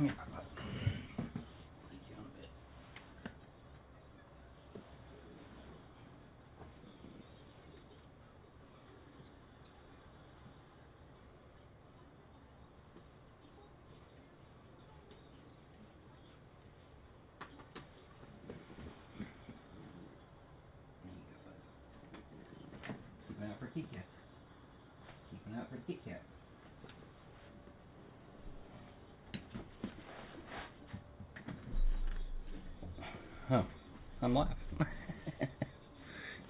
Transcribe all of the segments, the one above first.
Yeah. Keeping out for Kit Kat. Keeping out for Kit Kat. Oh, I'm live.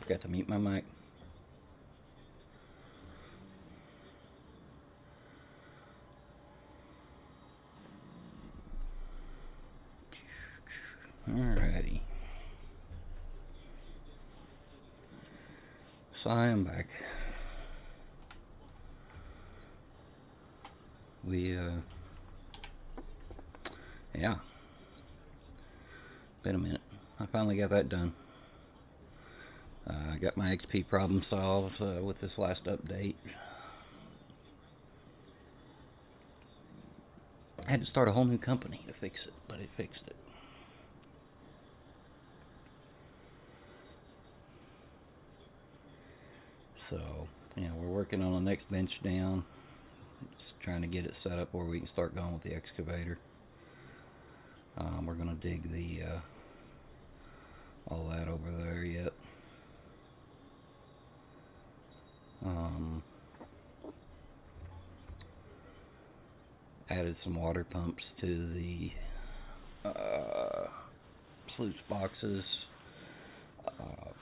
Got to mute my mic. Alrighty. So I am back. Yeah. Been a minute. I finally got that done. I got my XP problem solved with this last update. I had to start a whole new company to fix it, but it fixed it. So, yeah, we're working on the next bench down. Just trying to get it set up where we can start going with the excavator. We're going to dig the all that over there yet. Added some water pumps to the sluice boxes.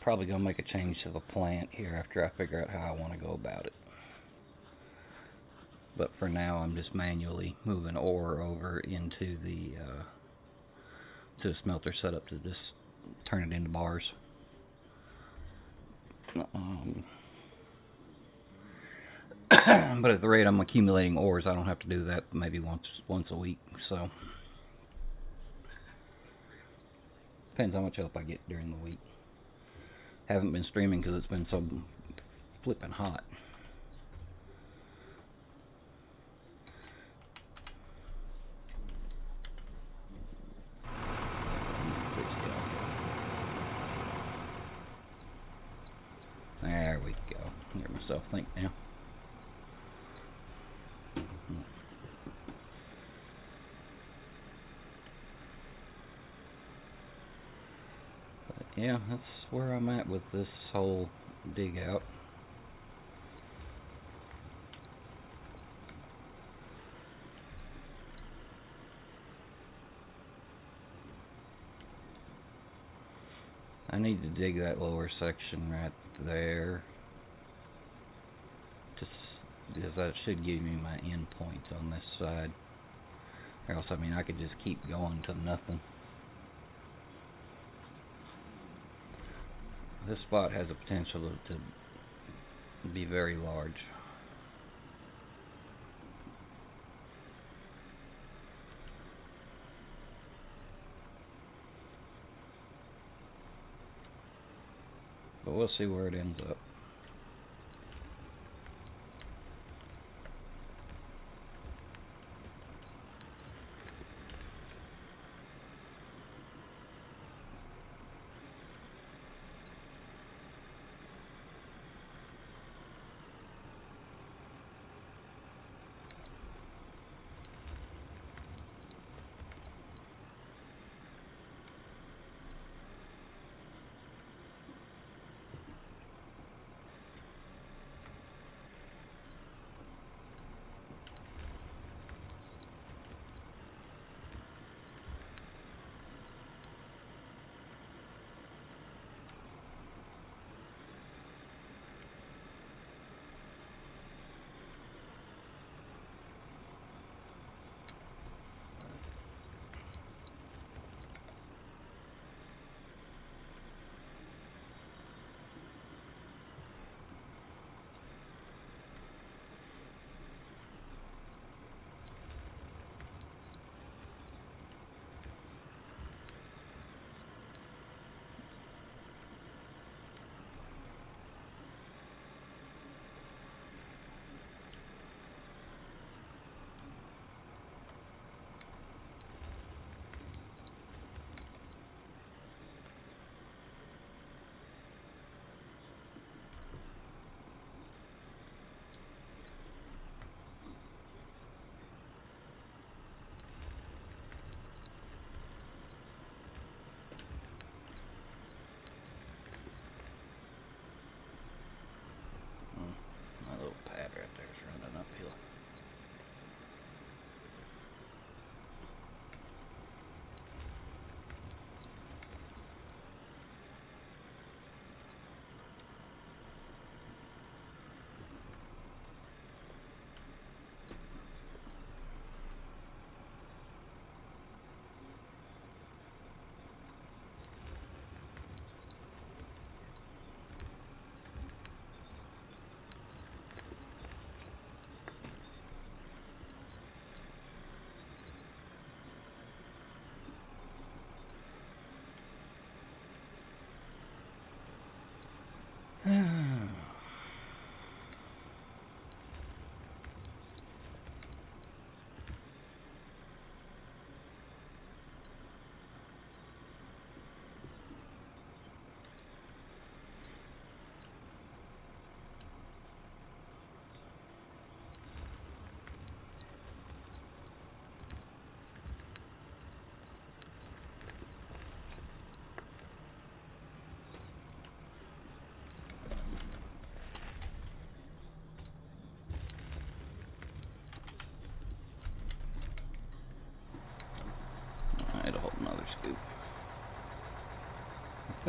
Probably going to make a change to the plant here after I figure out how I want to go about it. But for now, I'm just manually moving ore over into the to the smelter setup to just turn it into bars. But at the rate I'm accumulating ores, I don't have to do that maybe once a week. So depends how much help I get during the week. Haven't been streaming because it's been so flipping hot. There we go. Hear myself think now. But yeah, that's where I'm at with this whole dig out. I need to dig that lower section right there, just because that should give me my end point on this side. Or else, I mean, I could just keep going to nothing. This spot has the potential to be very large. But we'll see where it ends up.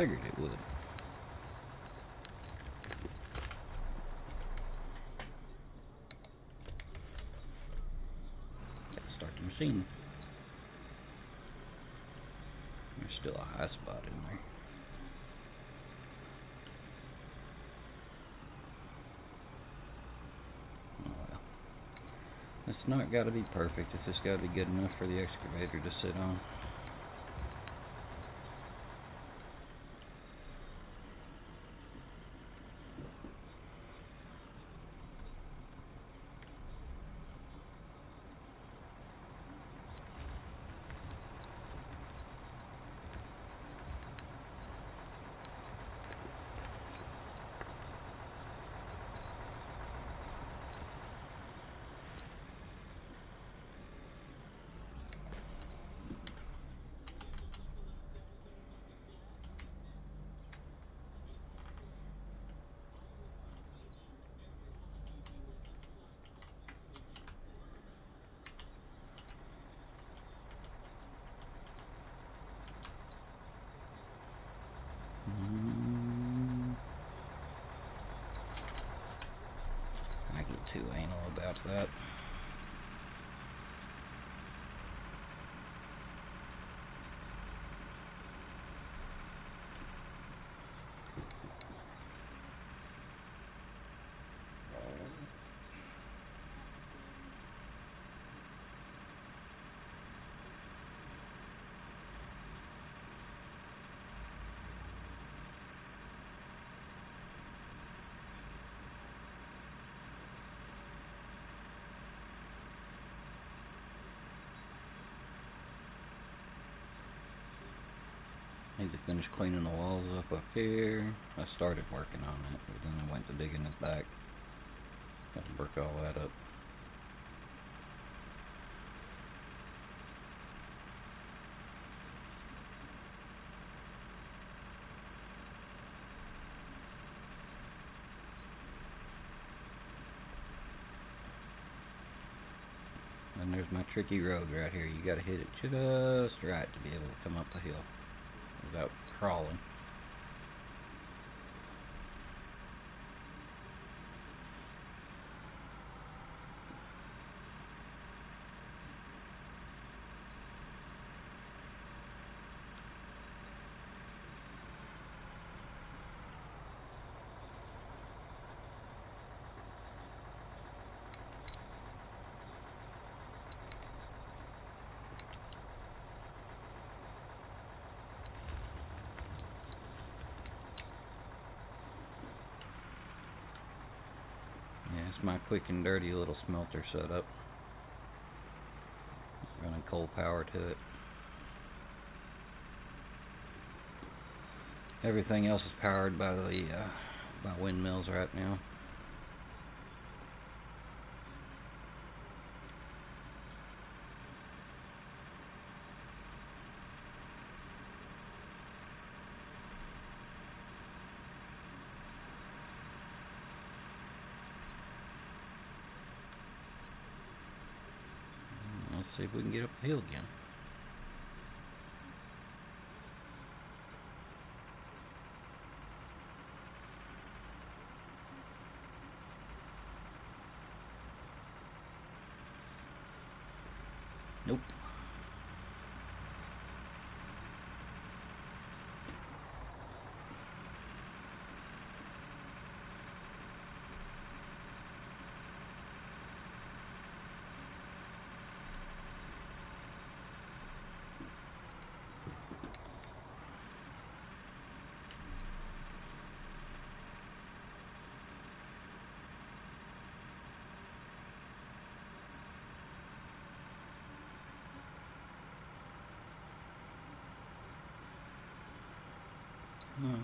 Figured it would. Let's start the machine. There's still a high spot in there. Oh well. It's not got to be perfect. It's just got to be good enough for the excavator to sit on. I get too anal about that. Need to finish cleaning the walls up here. I started working on it, but then I went to digging it back. Got to work all that up. And there's my tricky road right here. You got to hit it just right to be able to come up the hill without crawling. Yeah, it's my quick and dirty little smelter setup. Running coal power to it. Everything else is powered by the by windmills right now. Let's see if we can get up the hill again. Nope. Hmm.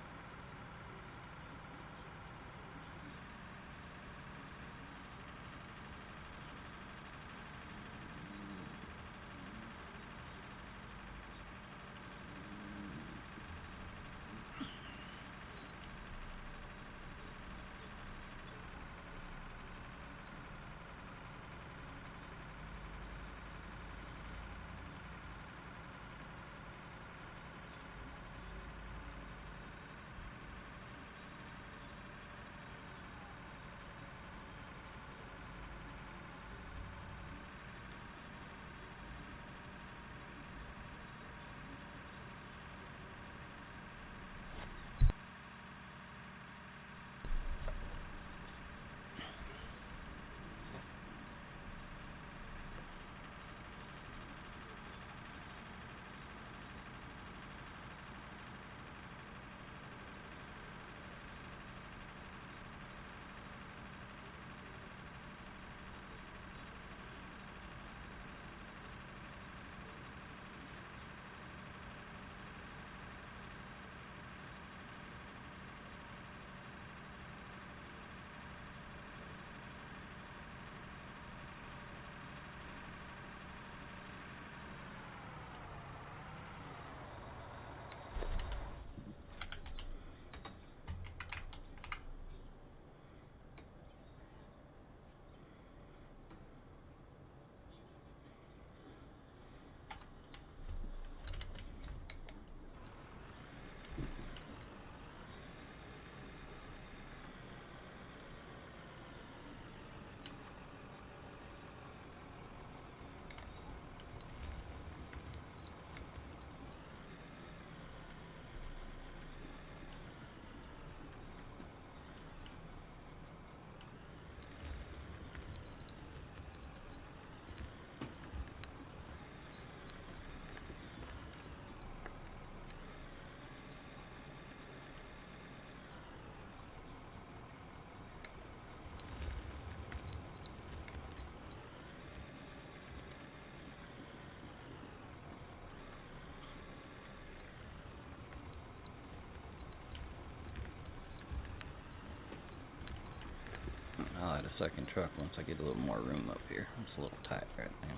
second truck once I get a little more room up here. It's a little tight right now.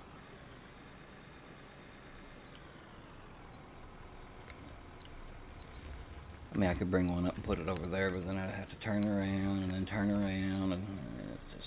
I mean, I could bring one up and put it over there, but then I'd have to turn around and then turn around, and it's just...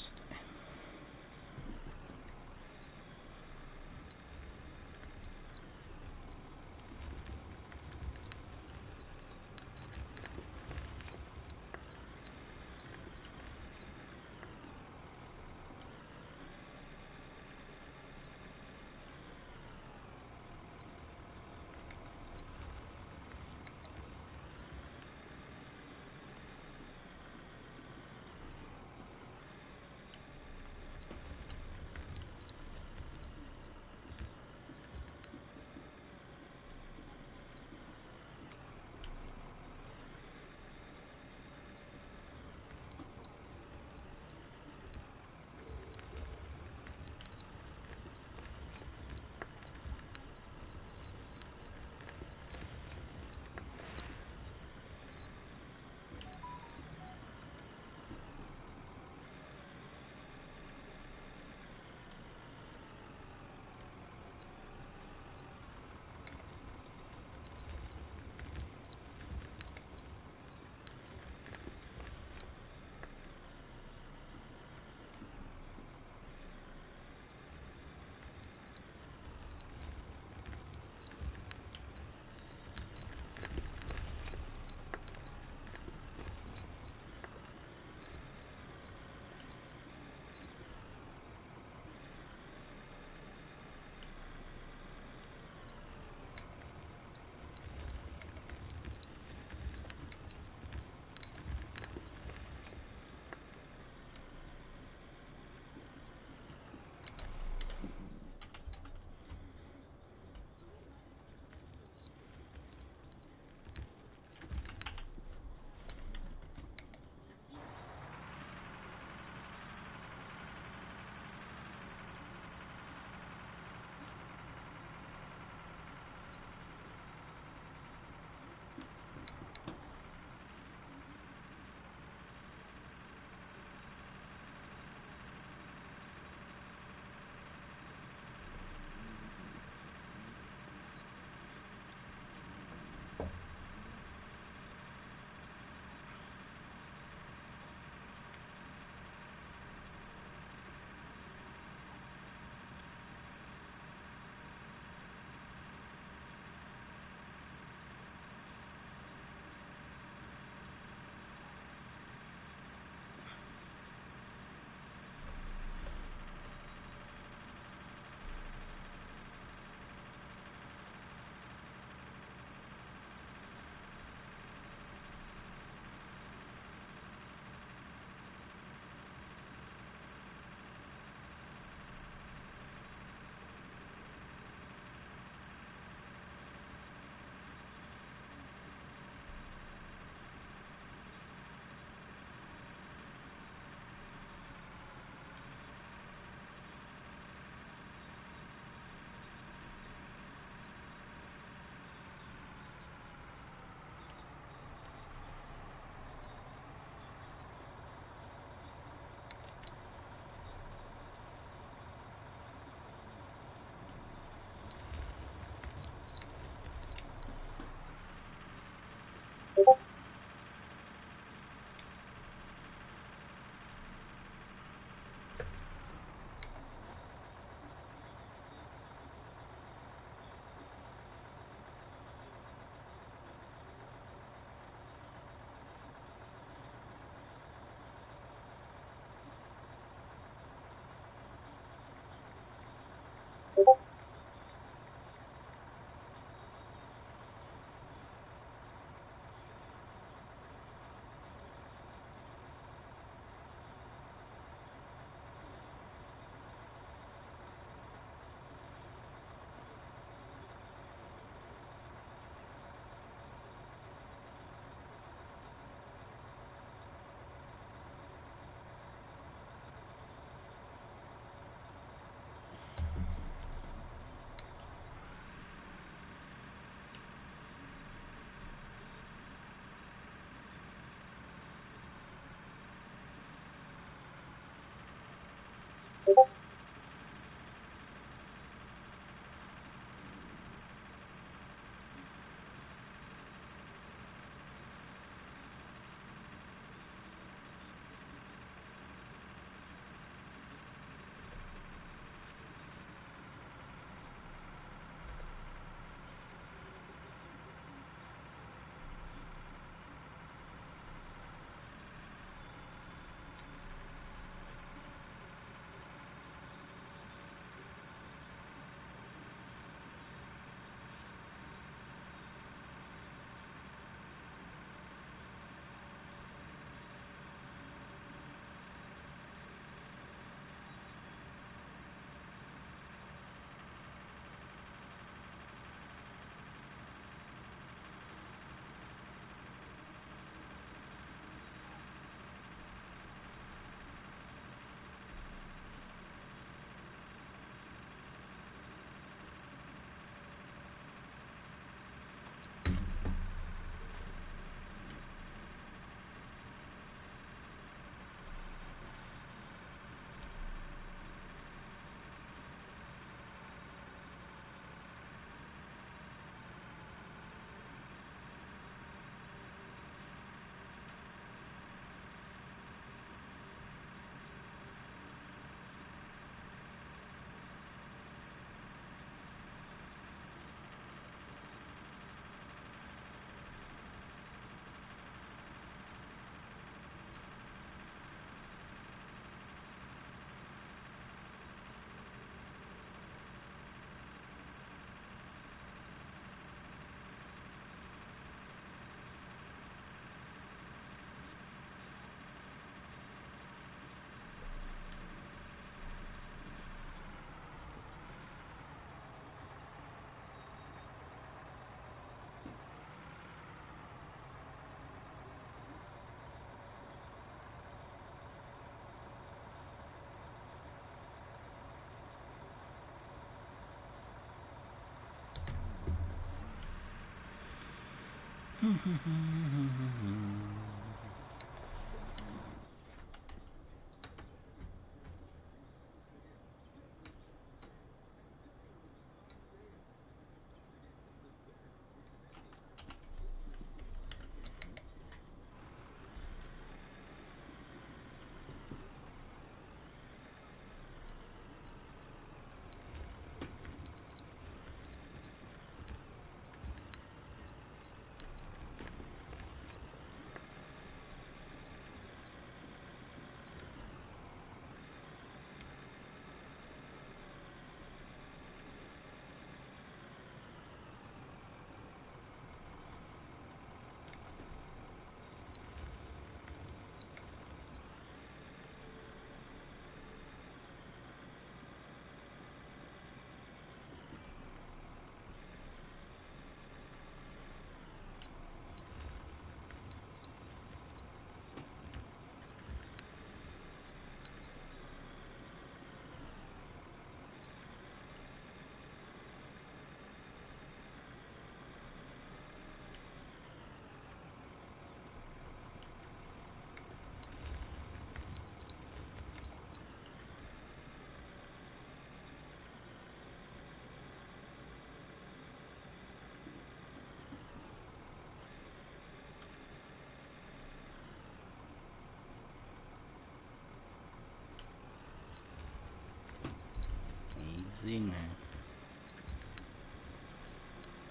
Easy now.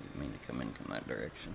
Didn't mean to come in from that direction.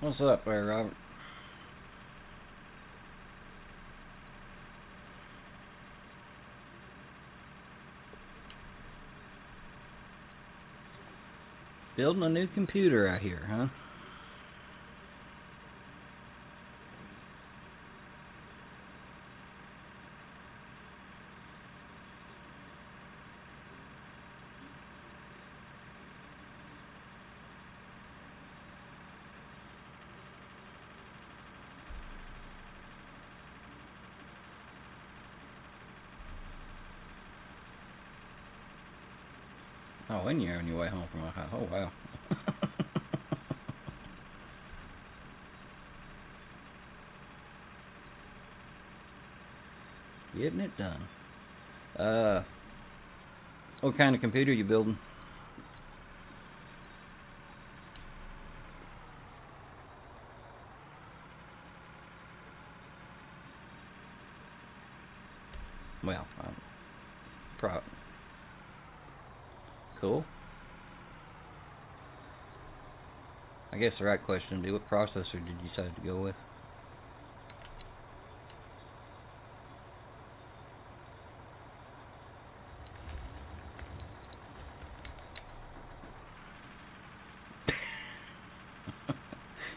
What's up there, Robert? Building a new computer out here, huh? Oh, and you're on your way home from a house. Oh, wow. Getting it done. What kind of computer are you building? Well, cool. I guess the right question would be, what processor did you decide to go with?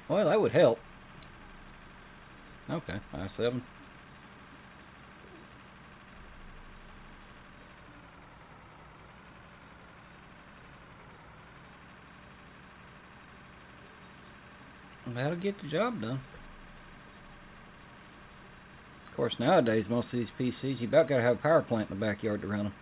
Well, that would help. Okay, i7. That'll get the job done. Of course, nowadays, most of these PCs, you about got to have a power plant in the backyard to run them.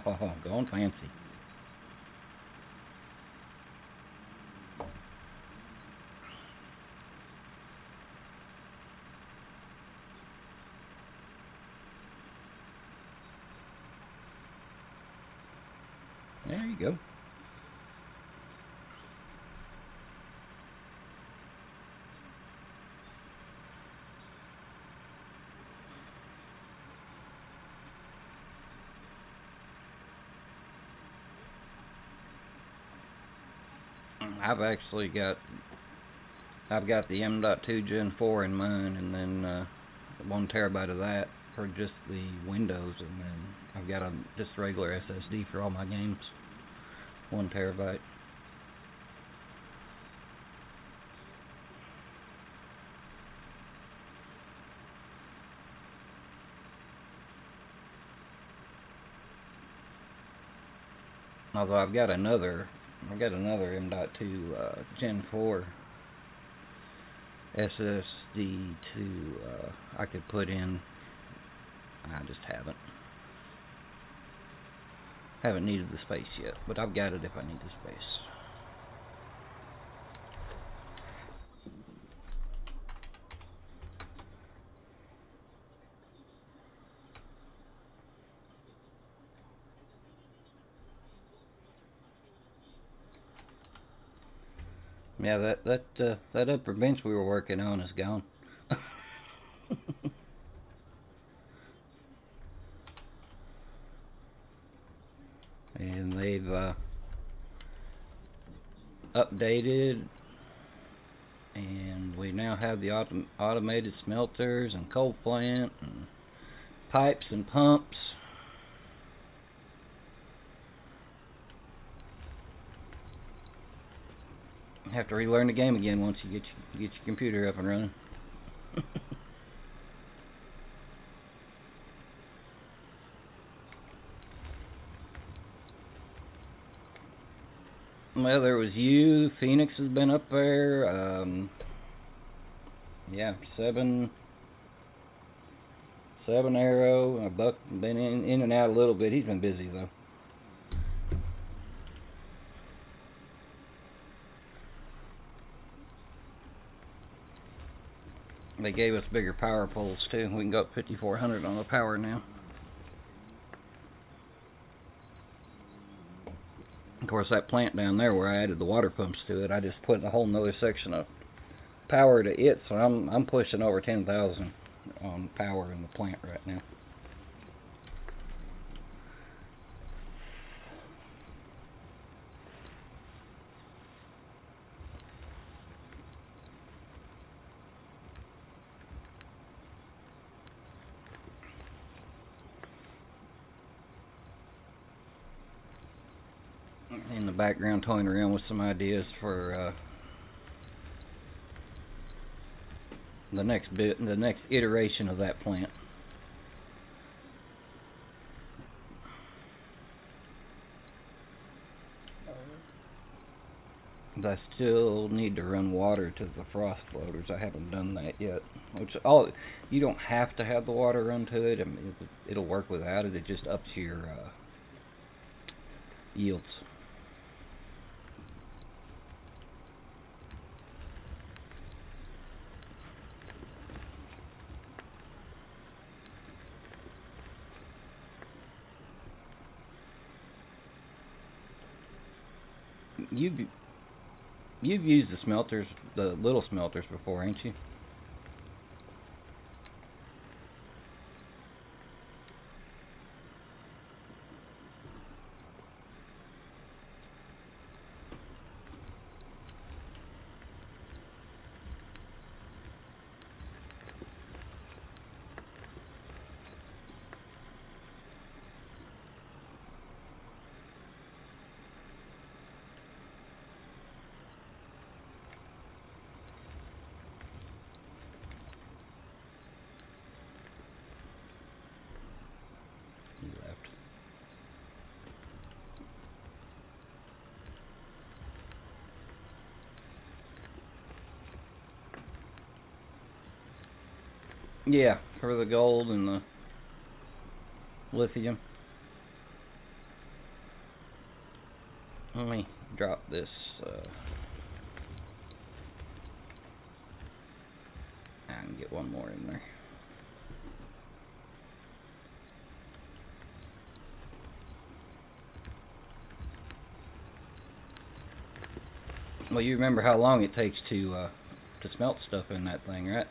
Oh, going fancy. There you go. I've got the M.2 Gen 4 in mine, and then 1 terabyte of that for just the Windows, and then I've got just regular SSD for all my games. 1 terabyte. Although I've got another M.2 Gen 4 SSD I could put in. I just haven't needed the space yet, but I've got it if I need the space. Yeah, that upper bench we were working on is gone. And they've updated, and we now have the automated smelters and cold plant and pipes and pumps. You have to relearn the game again once you get your computer up and running. Well, there was you. Phoenix has been up there. Yeah, seven Arrow. Buck been in and out a little bit. He's been busy though. They gave us bigger power poles too. We can go up 5400 on the power now. Of course, that plant down there where I added the water pumps to it, I just put a whole nother section of power to it, so I'm pushing over 10,000 on power in the plant right now. In the background, toying around with some ideas for the next iteration of that plant. I still need to run water to the frost floaters. I haven't done that yet. You don't have to have the water run to it. I mean, it'll work without it. It just ups your yields. You've used the smelters, the little smelters before, ain't you? He left. Yeah, for the gold and the lithium. Let me drop this. I can get one more in there. Well, you remember how long it takes to smelt stuff in that thing, right?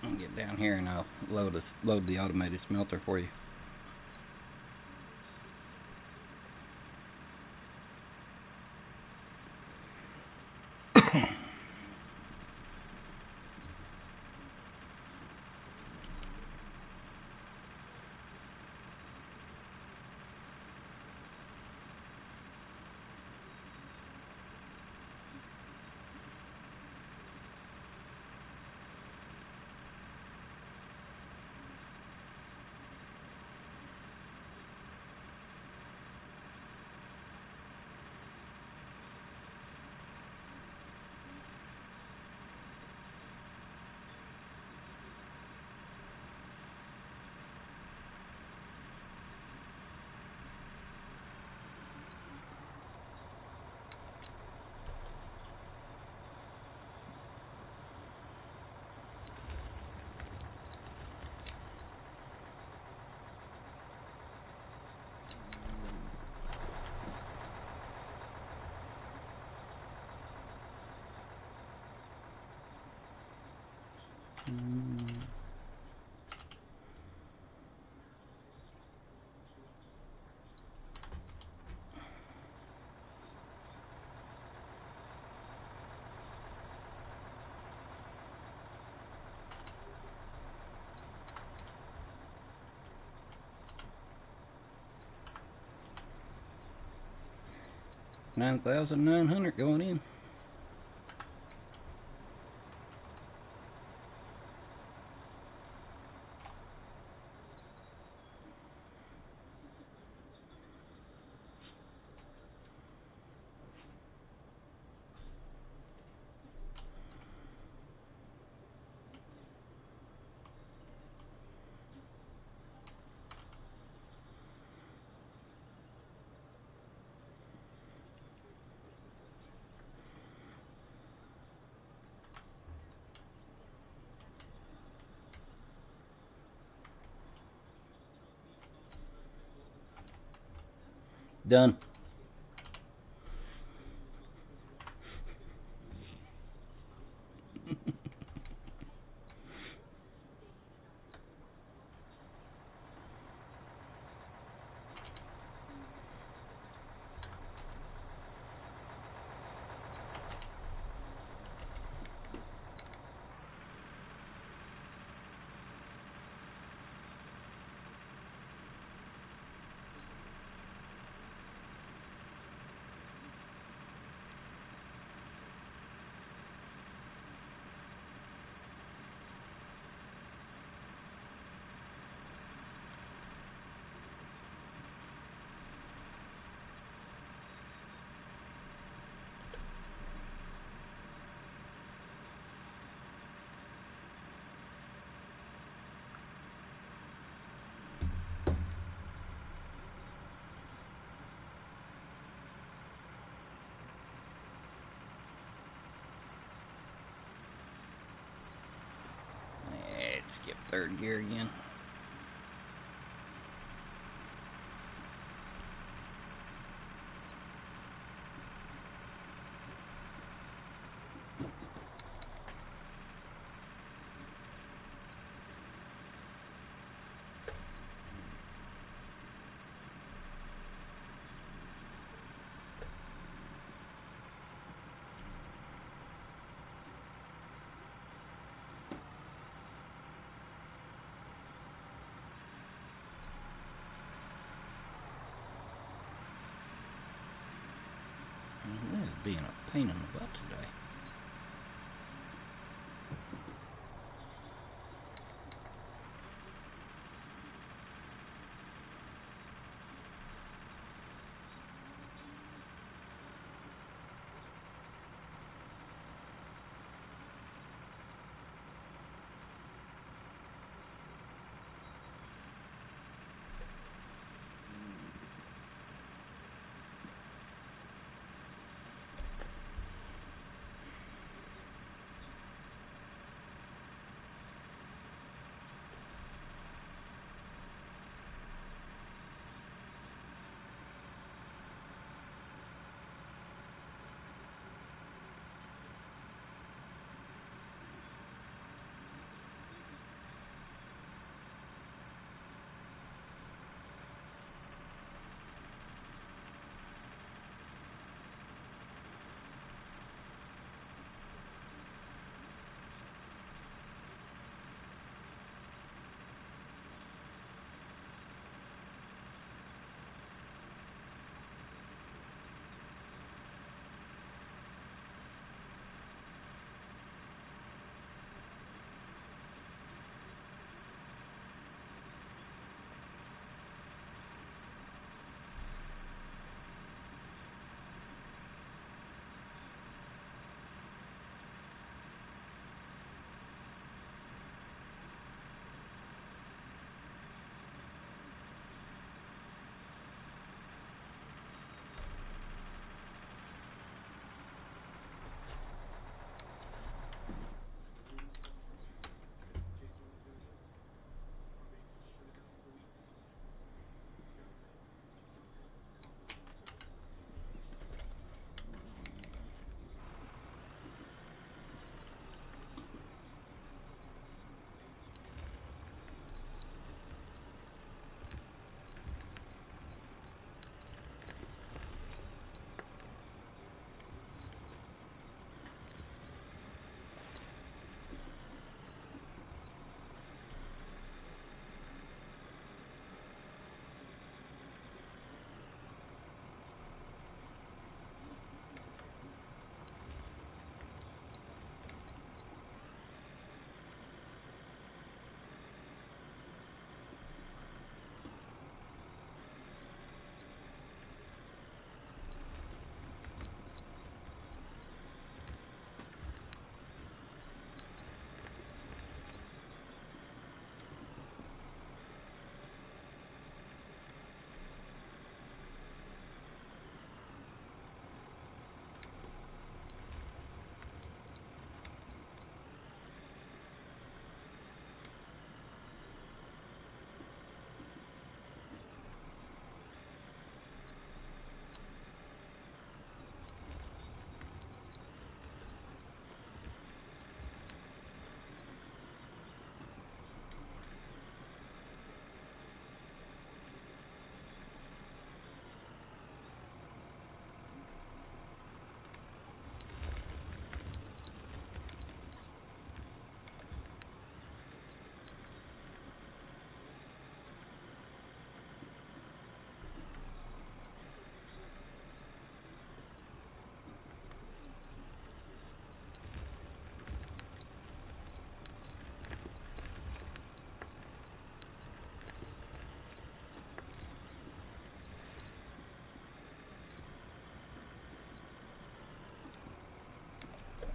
I'll get down here and I'll load the automated smelter for you. 9,900 going in. Done. Skip third gear again. This is being a pain in the butt today.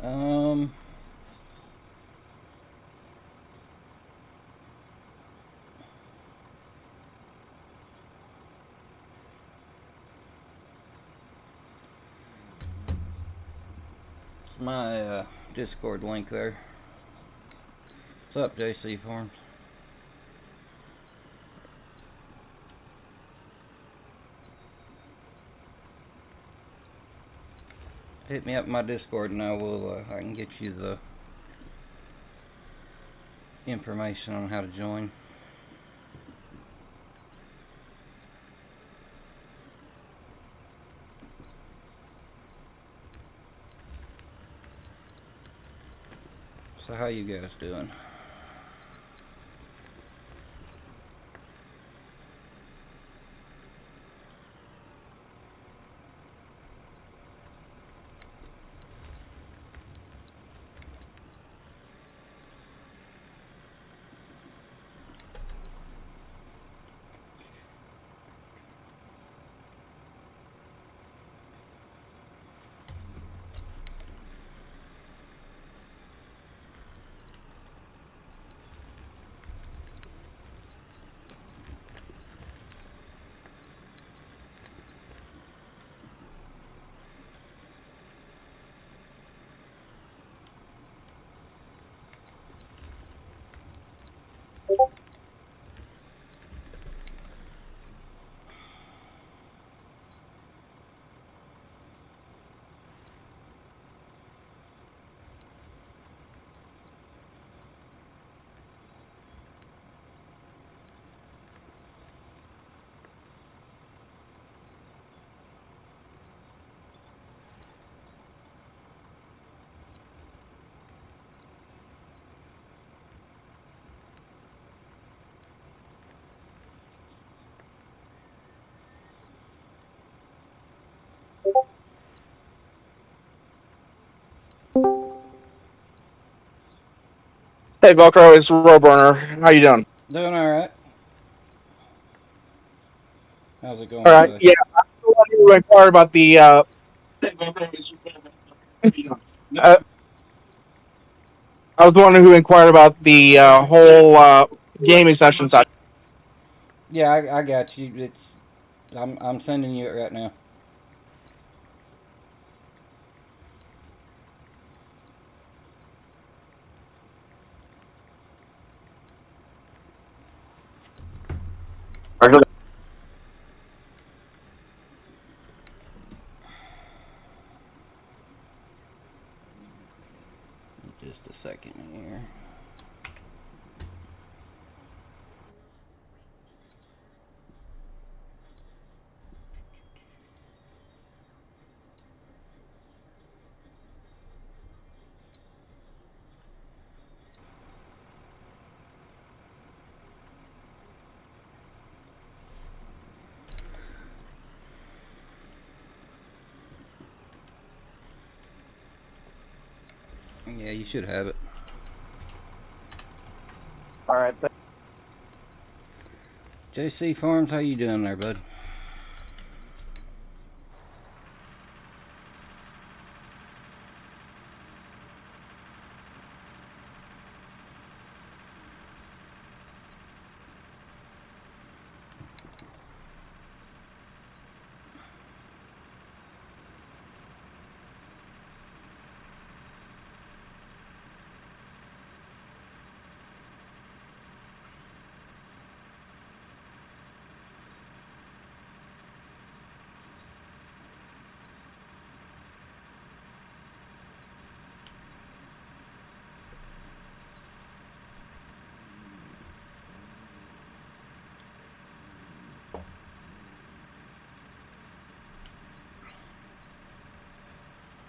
Um, it's my Discord link there. What's up, JC Farms? Hit me up in my Discord and I can get you the information on how to join. So how you guys doing? Hey, Velcro, it's Roadburner. How you doing? Doing alright. How's it going All right. today? Yeah, I'm the one who inquired about the. I was the one who inquired about the whole gaming session side. Yeah, I got you. I'm sending you it right now. Just a second here. Yeah, you should have it. All right. JC Farms, how you doing there, bud?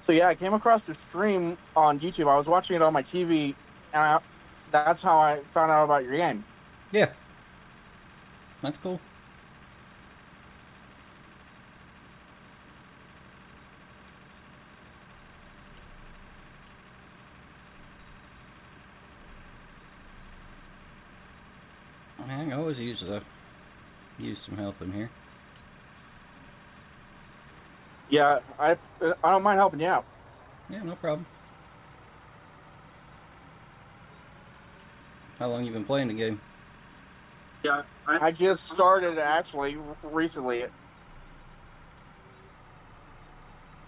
So yeah, I came across the stream on YouTube. I was watching it on my TV, and that's how I found out about your game. Yeah. That's cool. I can always use some help in here. Yeah, I don't mind helping you out. Yeah, no problem. How long you been playing the game? Yeah, I just started actually recently.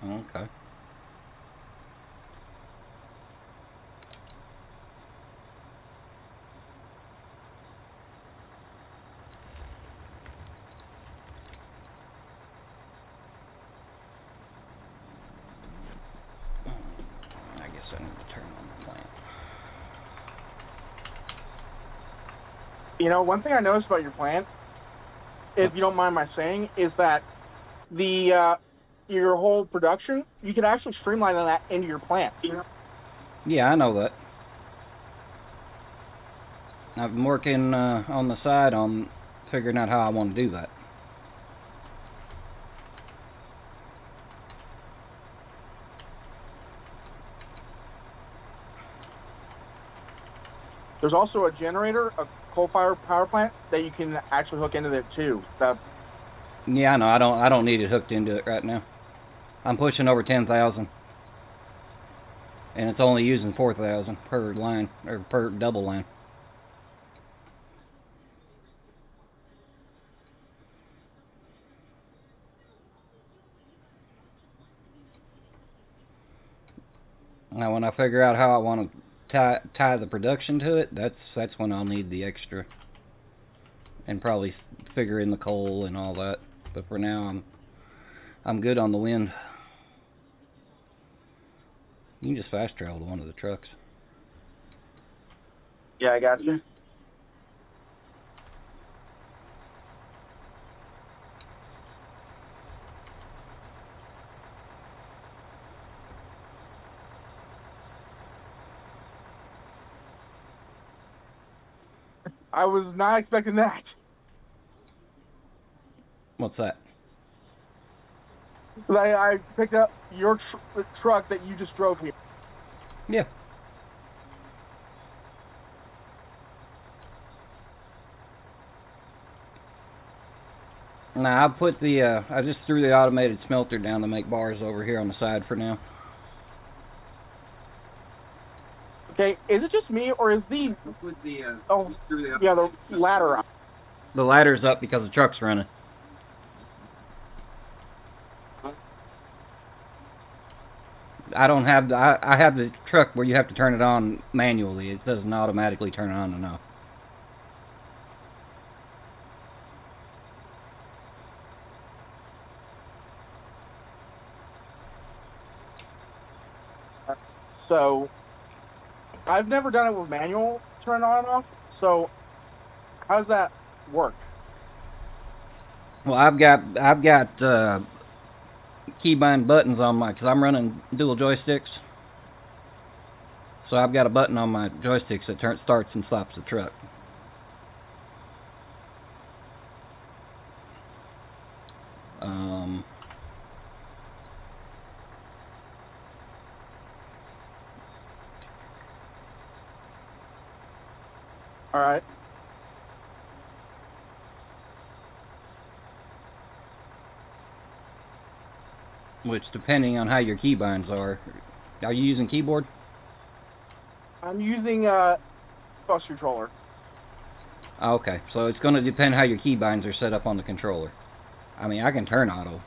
Okay. I guess I need to turn on the plant. You know, one thing I noticed about your plant, if you don't mind my saying, is that your whole production, you could actually streamline that into your plant. Yeah, I know that. I've been working on the side on figuring out how I want to do that. There's also a generator, a coal-fired power plant that you can actually hook into it too. Yeah, I know. I don't need it hooked into it right now. I'm pushing over 10,000, and it's only using 4,000 per line or per double line. Now, when I figure out how I want to tie the production to it, that's when I'll need the extra, and probably figure in the coal and all that. But for now, I'm good on the wind. You can just fast travel to one of the trucks. Yeah, I got you. I was not expecting that. What's that? I picked up your truck that you just drove here. Yeah. Now I just threw the automated smelter down to make bars over here on the side for now. Okay, is it just me or is the the ladder up? The ladder's up because the truck's running. I don't have I have the truck where you have to turn it on manually. It doesn't automatically turn on and off. So I've never done it with manual turn on and off. So how does that work? Well, I've got keybind buttons on because I'm running dual joysticks. So I've got a button on my joysticks that starts and stops the truck. All right. Which, depending on how your keybinds are you using keyboard? I'm using bus controller. Okay, so it's going to depend how your keybinds are set up on the controller. I mean, I can turn auto.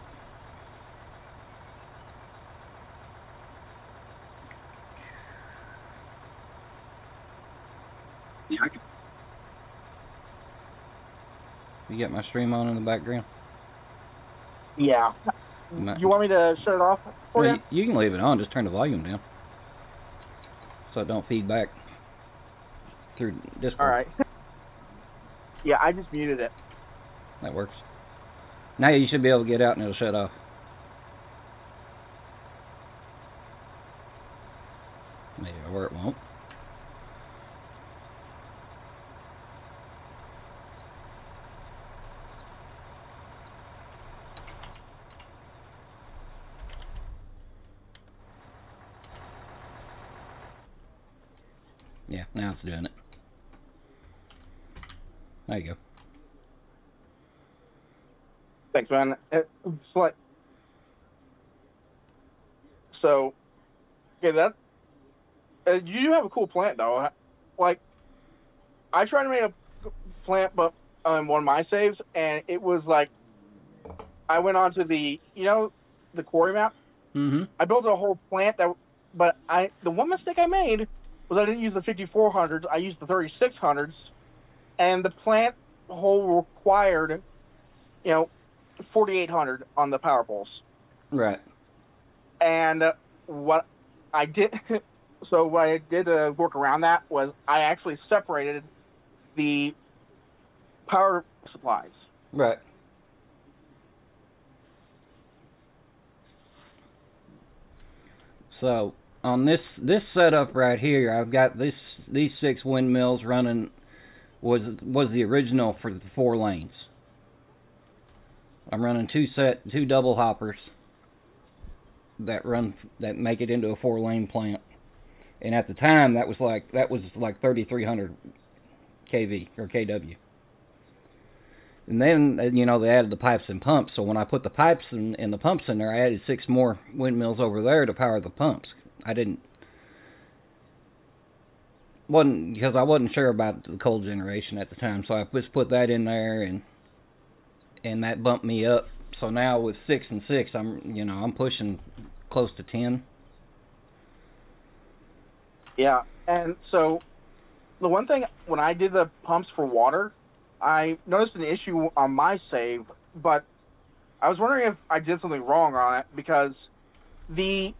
Yeah, I can. You get my stream on in the background? Yeah. You want me to shut it off for you? You can leave it on. Just turn the volume down so it don't feed back through Discord. All right. Yeah, I just muted it. That works. Now you should be able to get out and it'll shut off. Maybe, or it won't. Yeah, now it's doing it. There you go. Thanks, man. So, yeah, that you have a cool plant though. Like, I tried to make a plant, but one of my saves, and it was like I went onto the the quarry map. Mm-hmm. I built a whole plant but the one mistake I made was I didn't use the 5400s. I used the 3600s, and the plant hole required 4800 on the power poles. Right. And what I did, so what I did to work around that was I actually separated the power supplies. Right. So on this setup right here, I've got these 6 windmills running. Was the original for the 4 lanes. I'm running two double hoppers that make it into a 4-lane plant. And at the time that was like 3,300 kV or kW. And then they added the pipes and pumps. So when I put the pipes and the pumps in there, I added 6 more windmills over there to power the pumps. Because I wasn't sure about the coal generation at the time, so I just put that in there, and that bumped me up. So now with 6 and 6, I'm pushing close to 10. Yeah, and so the one thing when I did the pumps for water, I noticed an issue on my save, but I was wondering if I did something wrong on it, because the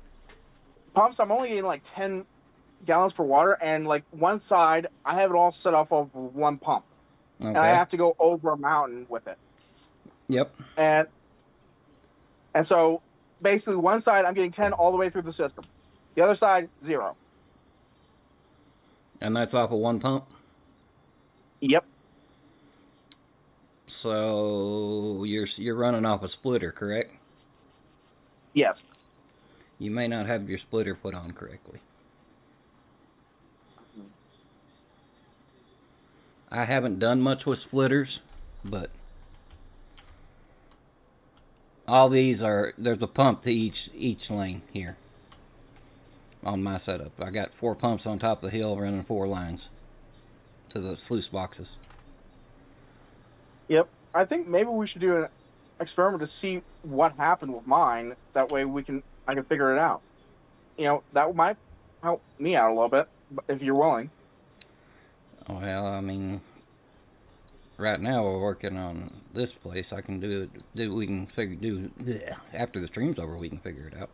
pumps, I'm only getting like 10 gallons per water, and like one side I have it all set off of one pump. Okay. And I have to go over a mountain with it. Yep. And so basically one side I'm getting 10 all the way through the system. The other side, 0. And that's off of one pump? Yep. So you're running off a splitter, correct? Yes. You may not have your splitter put on correctly. I haven't done much with splitters, but all these there's a pump to each lane here on my setup. I got 4 pumps on top of the hill running 4 lines to the sluice boxes. Yep. I think maybe we should do an experiment to see what happened with mine. That way I can figure it out. That might help me out a little bit, if you're willing. Well, I mean, right now we're working on this place. I can we can after the stream's over, we can figure it out.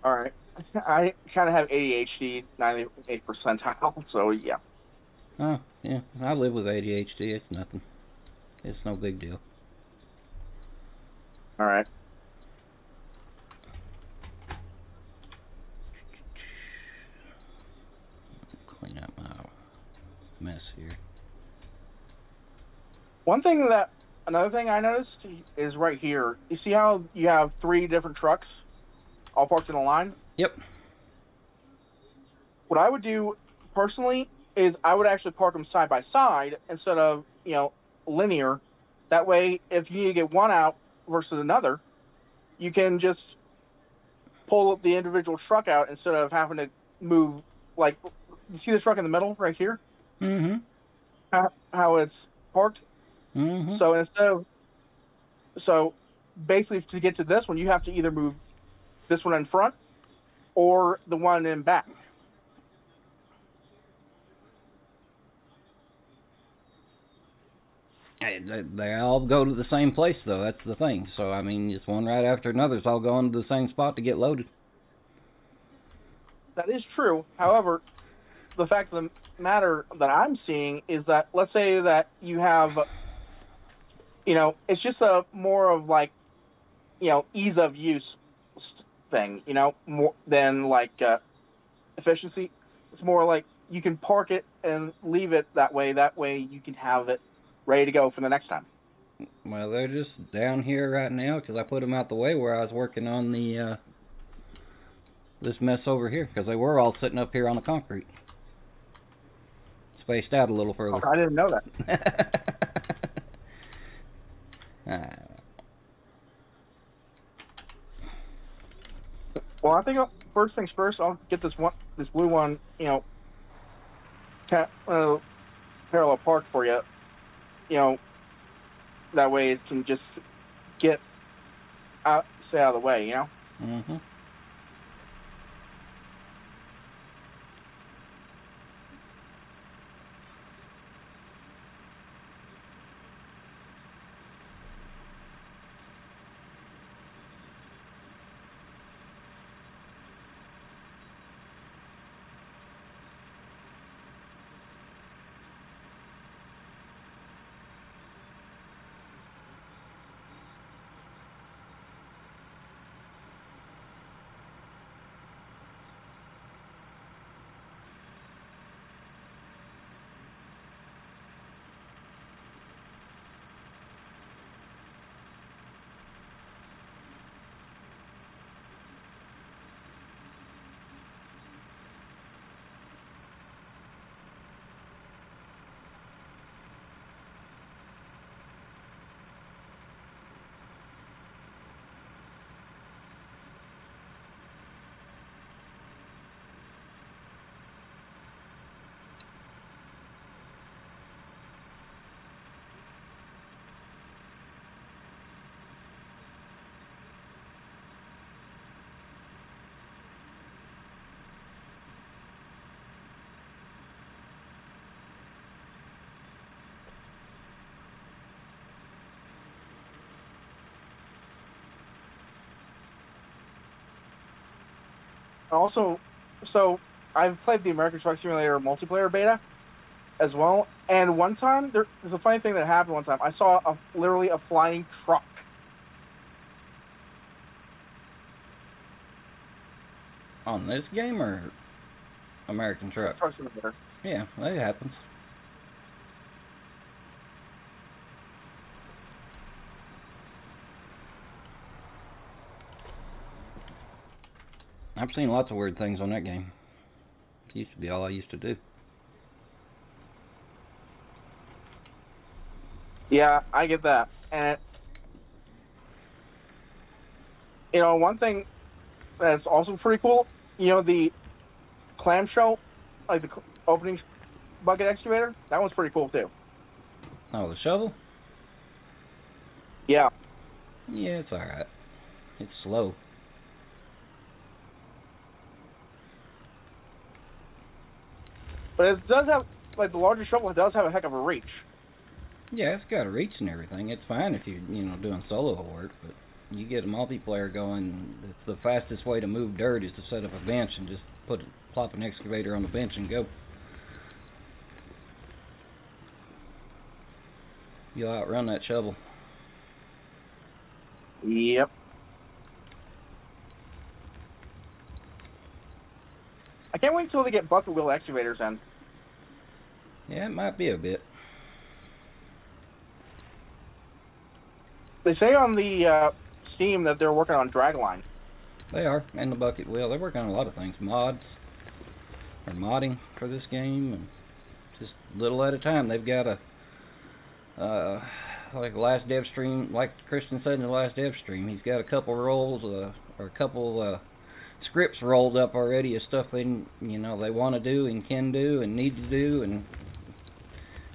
All right. I kind of have ADHD, 98 percentile, so yeah. Oh, yeah. I live with ADHD. It's nothing. It's no big deal. All right. Clean up my mess here. Another thing I noticed is right here. You see how you have 3 different trucks all parked in a line? Yep. What I would do personally is I would actually park them side by side instead of, linear. That way, if you need to get one out versus another, you can just pull the individual truck out instead of having to move. Like, you see this truck in the middle right here? Mm-hmm. How it's parked? Mm-hmm. So basically, to get to this one, you have to either move this one in front or the one in back. They all go to the same place, though. That's the thing. So, I mean, it's one right after another. It's all going to the same spot to get loaded. That is true. However, the fact of the matter that I'm seeing is that, let's say that you have, it's just a more of like, ease of use thing, more than like efficiency. It's more like you can park it and leave it that way. That way you can have it ready to go for the next time. Well, they're just down here right now because I put them out the way where I was working on the this mess over here, because they were all sitting up here on the concrete, spaced out a little further. Oh, I didn't know that. Well, I think first things first, I'll get this blue one, parallel park for you. You know, that way it can just get out, stay out of the way. You know. Mhm. Also, so I've played the American Truck Simulator multiplayer beta as well, and one time there's a funny thing that happened. One time I saw literally a flying truck. On this game or American Truck? Truck Simulator. Yeah, that happens. I've seen lots of weird things on that game. It used to be all I used to do. Yeah, I get that. And you know, one thing that's also pretty cool, you know, the clamshell, like the opening bucket excavator, that one's pretty cool too. Oh, the shovel? Yeah. Yeah, it's alright. It's slow. But it does have, like, the larger shovel, it does have a heck of a reach. Yeah, it's got a reach and everything. It's fine if you're, doing solo work, but you get a multiplayer going, the fastest way to move dirt is to set up a bench and just plop an excavator on the bench and go. You'll outrun that shovel. Yep. I can't wait until they get bucket wheel excavators in. Yeah, it might be a bit. They say on the Steam that they're working on dragline. They are, and the bucket wheel. They're working on a lot of things. Mods, or modding for this game, and just little at a time. They've got like last dev stream, like Christian said in the last dev stream, he's got a couple rolls, or a couple scripts rolled up already of stuff they want to do and can do and need to do, and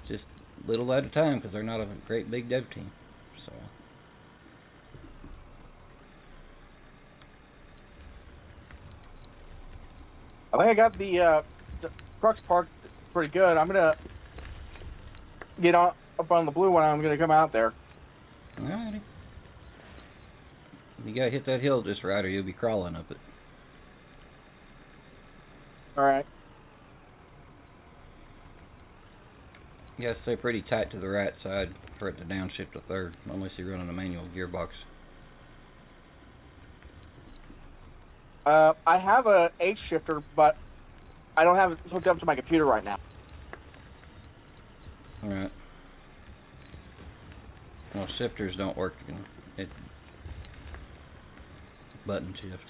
just little at a time because they're not a great big dev team. So I think I got the trucks parked pretty good. I'm gonna get up on the blue one. I'm gonna come out there. alrighty, you gotta hit that hill just right, or you'll be crawling up it. All right. You gotta stay pretty tight to the right side for it to downshift to third, unless you're running a manual gearbox. I have a H shifter, but I don't have it hooked up to my computer right now. Alright. Well, shifters don't work. It button shift.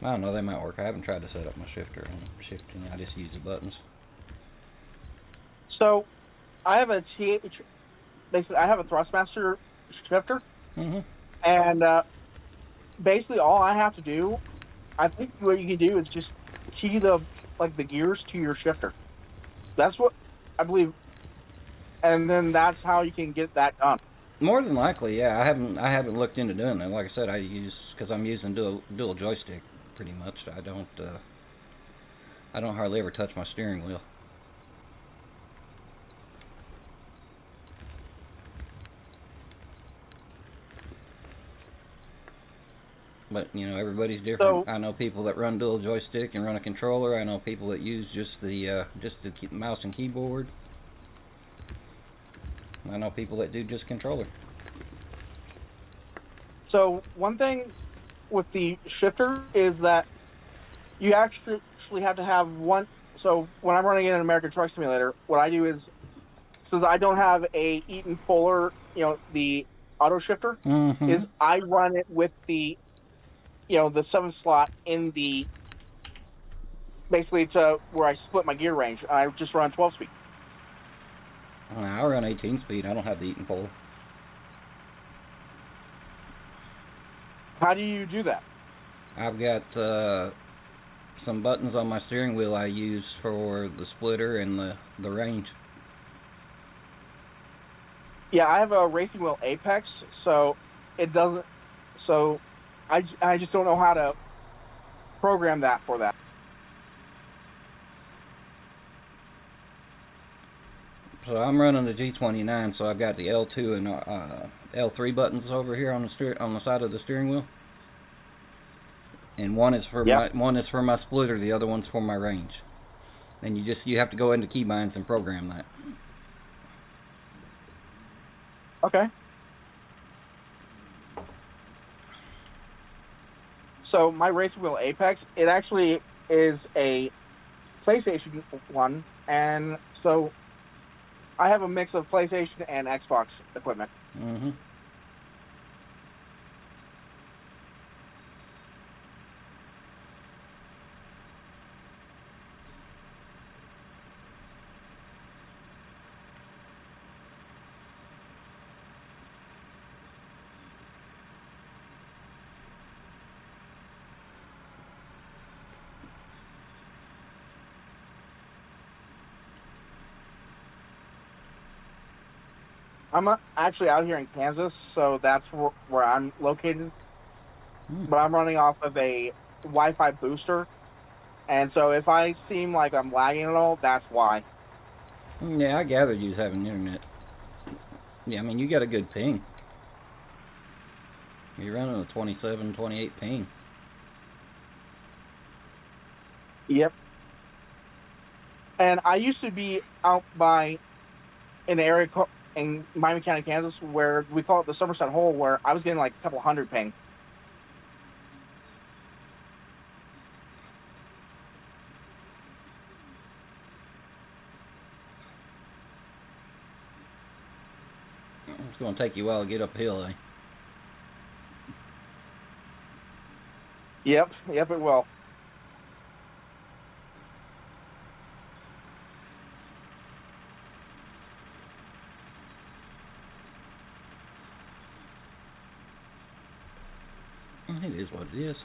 I don't know, they might work. I haven't tried to set up my shifter and shifting. I just use the buttons. So, I have a basically I have a Thrustmaster shifter, Mm-hmm. and basically all I have to do I think what you can do is just key the gears to your shifter. That's what I believe, and then that's how you can get that done. More than likely, yeah. I haven't looked into doing that. Like I said, because I'm using dual joystick pretty much. I don't hardly ever touch my steering wheel. But everybody's different. So, I know people that run dual joystick and run a controller. I know people that use just the mouse and keyboard. I know people that do just controller. so one thing with the shifter is that you actually have to have one. So when I'm running in an American Truck Simulator, what I do is, since I don't have a Eaton Fuller, the auto shifter, is I run it with the, the 7 slot in the, basically to where I split my gear range. I just run 12 speed. I run 18 speed. I don't have the Eaton Fuller. How do you do that? I've got some buttons on my steering wheel I use for the splitter and the range. Yeah, I have a racing wheel Apex, so it doesn't. So I just don't know how to program that for that. So I'm running the G29, so I've got the L2 and L3 buttons over here on the side of the steering wheel, and one is for my splitter, the other one's for my range. And you have to go into keybinds and program that. Okay. So my racing wheel Apex, it actually is a PlayStation one, and so I have a mix of PlayStation and Xbox equipment. Mm-hmm. I'm actually out here in Kansas, so that's where I'm located. But I'm running off of a Wi-Fi booster, and so if I seem like I'm lagging at all, that's why. Yeah, I gathered you was having internet. Yeah, I mean, you got a good ping. You're running a 27, 28 ping. Yep. And I used to be out by an area in Miami County, Kansas, where we call it the Somerset Hole, where I was getting like a couple hundred ping. It's going to take you a while to get uphill, eh? Yep, it will. It is what it is.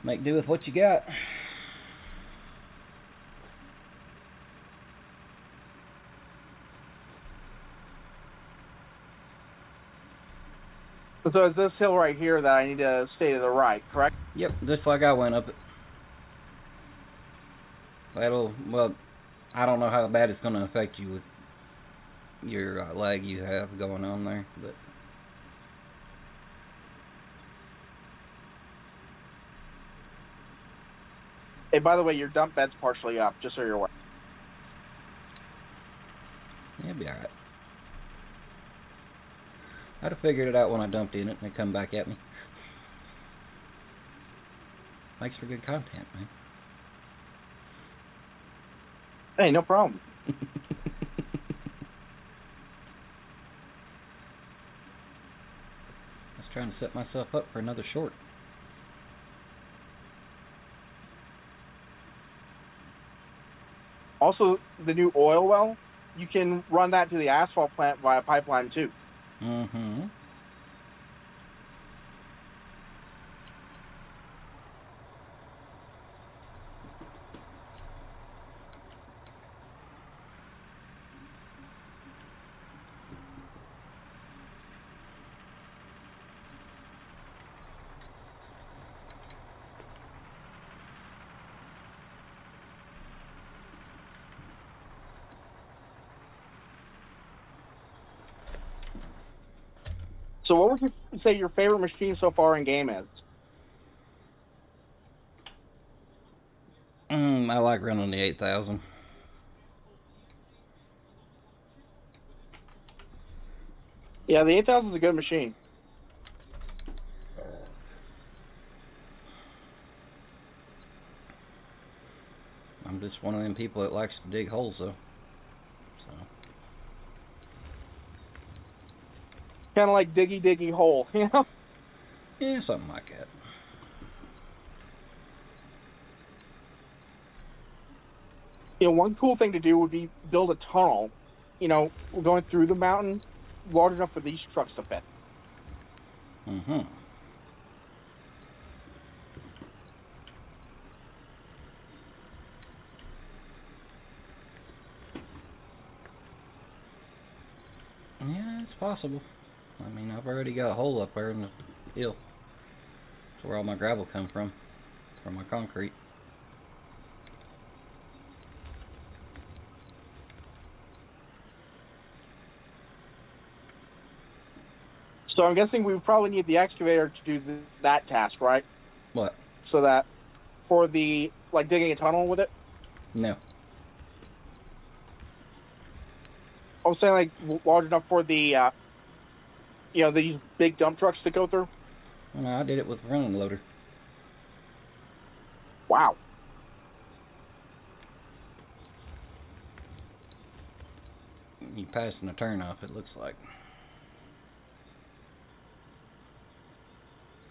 Make do with what you got. So it's this hill right here that I need to stay to the right, correct? Yep, just like I went up it. Well, I don't know how bad it's going to affect you with your lag you have going on there, but Hey, by the way, your dump bed's partially up, just so you're aware. it'll be alright. I'd have figured it out when I dumped in it and they come back at me. Makes for good content, man. Hey, no problem. I was trying to set myself up for another short. Also, the new oil well, you can run that to the asphalt plant via pipeline too. Mm-hmm. So what would you say your favorite machine so far in game is? I like running the 8000. Yeah, the 8000 is a good machine. I'm just one of them people that likes to dig holes, though. So. Kind of like diggy hole, you know? Yeah, something like that. You know, one cool thing to do would be build a tunnel, you know, going through the mountain, large enough for these trucks to fit. Mm-hmm. Yeah, it's possible. I mean, I've already got a hole up there in the hill. That's where all my gravel come from my concrete. So I'm guessing we would probably need the excavator to do that task, right? What? So that for the, like, digging a tunnel with it? No. I was saying, like, large enough for the, you know, these big dump trucks to go through? No, I did it with the running loader. Wow. You passing the turnoff, it looks like.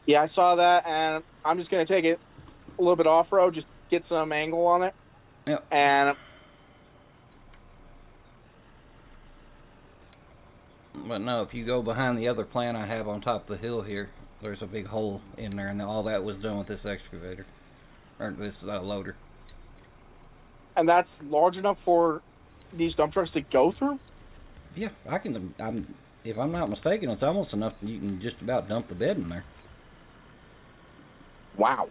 Yeah, I saw that, and I'm just going to take it a little bit off-road, just get some angle on it. Yep. And but no, if you go behind the other plant I have on top of the hill here, there's a big hole in there, and all that was done with this excavator, or this loader. And that's large enough for these dump trucks to go through? Yeah, if I'm not mistaken, it's almost enough that you can just about dump the bed in there. Wow.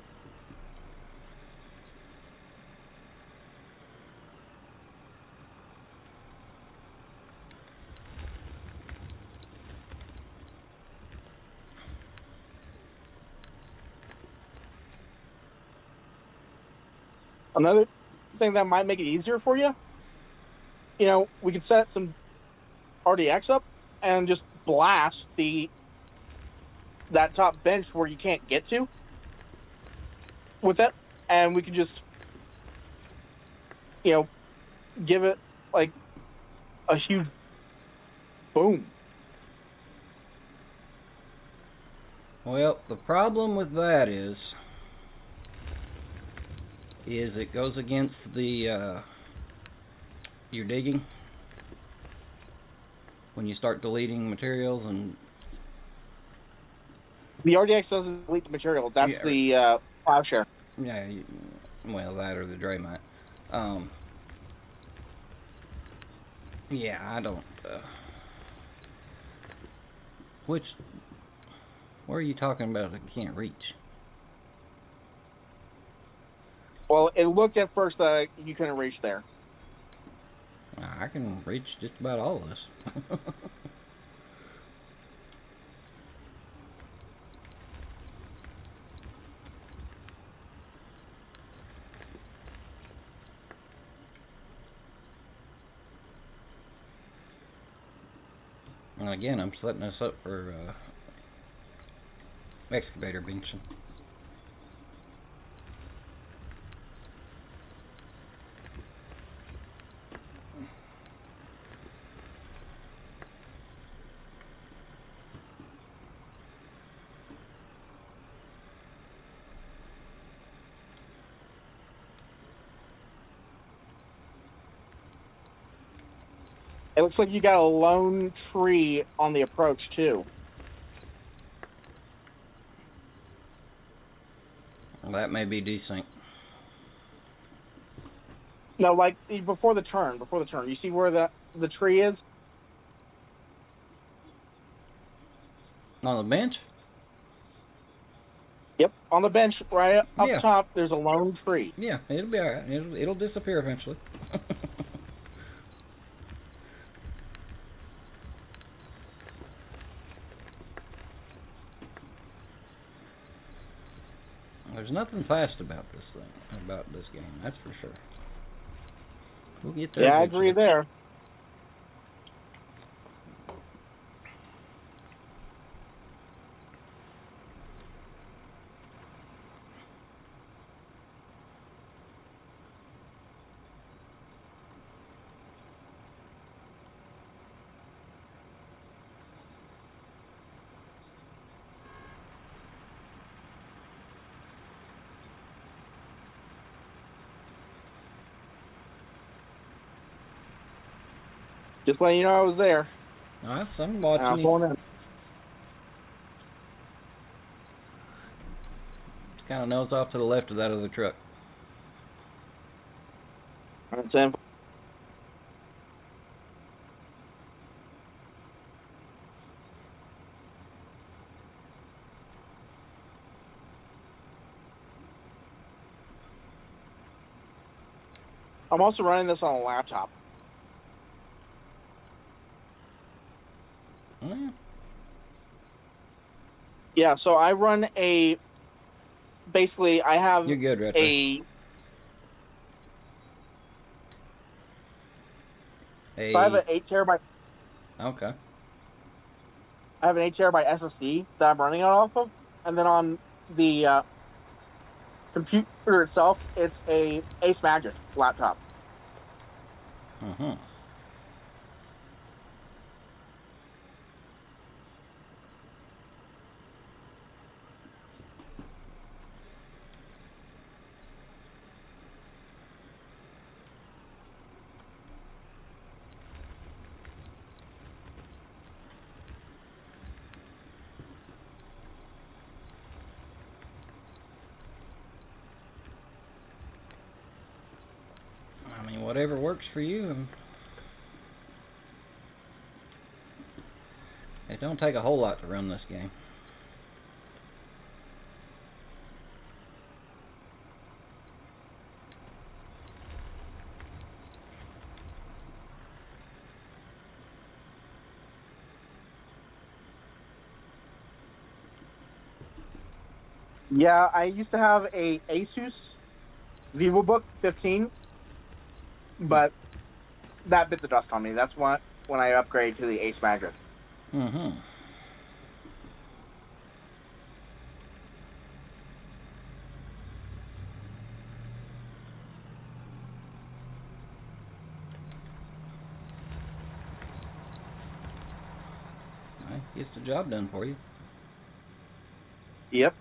Another thing that might make it easier for you, you know, we could set some RDX up and just blast that top bench where you can't get to with it, and we could just, you know, give it like a huge boom. Well, the problem with that is it goes against the your digging when you start deleting materials, and the RDX doesn't delete the material. That's the plowshare. Yeah, well, that or the dray might. Yeah, I don't. Where are you talking about that you can't reach? Well, it looked at first you couldn't reach there. I can reach just about all of this. And again, I'm setting this up for excavator benching. It looks like you got a lone tree on the approach, too. Well, that may be desync. No, like before the turn. You see where the tree is? On the bench? Yep, on the bench right up Yeah. top, there's a lone tree. Yeah, it'll be alright. It'll disappear eventually. nothing fast about this thing, about this game. That's for sure. We'll get there. Yeah, I agree there. Just letting you know I was there. Alright, so I'm watching I'm you. pulling in. It's kind of nose off to the left of that other truck. I'm 10. I'm also running this on a laptop. Yeah. Yeah, so I run basically I have You're good right there. So I have an 8 terabyte. Okay. I have an 8 terabyte SSD that I'm running it off of, and then on the computer itself, it's a Ace Magic laptop. I mean, whatever works for you. It don't take a whole lot to run this game. Yeah, I used to have a Asus VivoBook 15, but that bit the dust on me. That's when I upgraded to the Ace Magic. Gets the job done for you. Yep.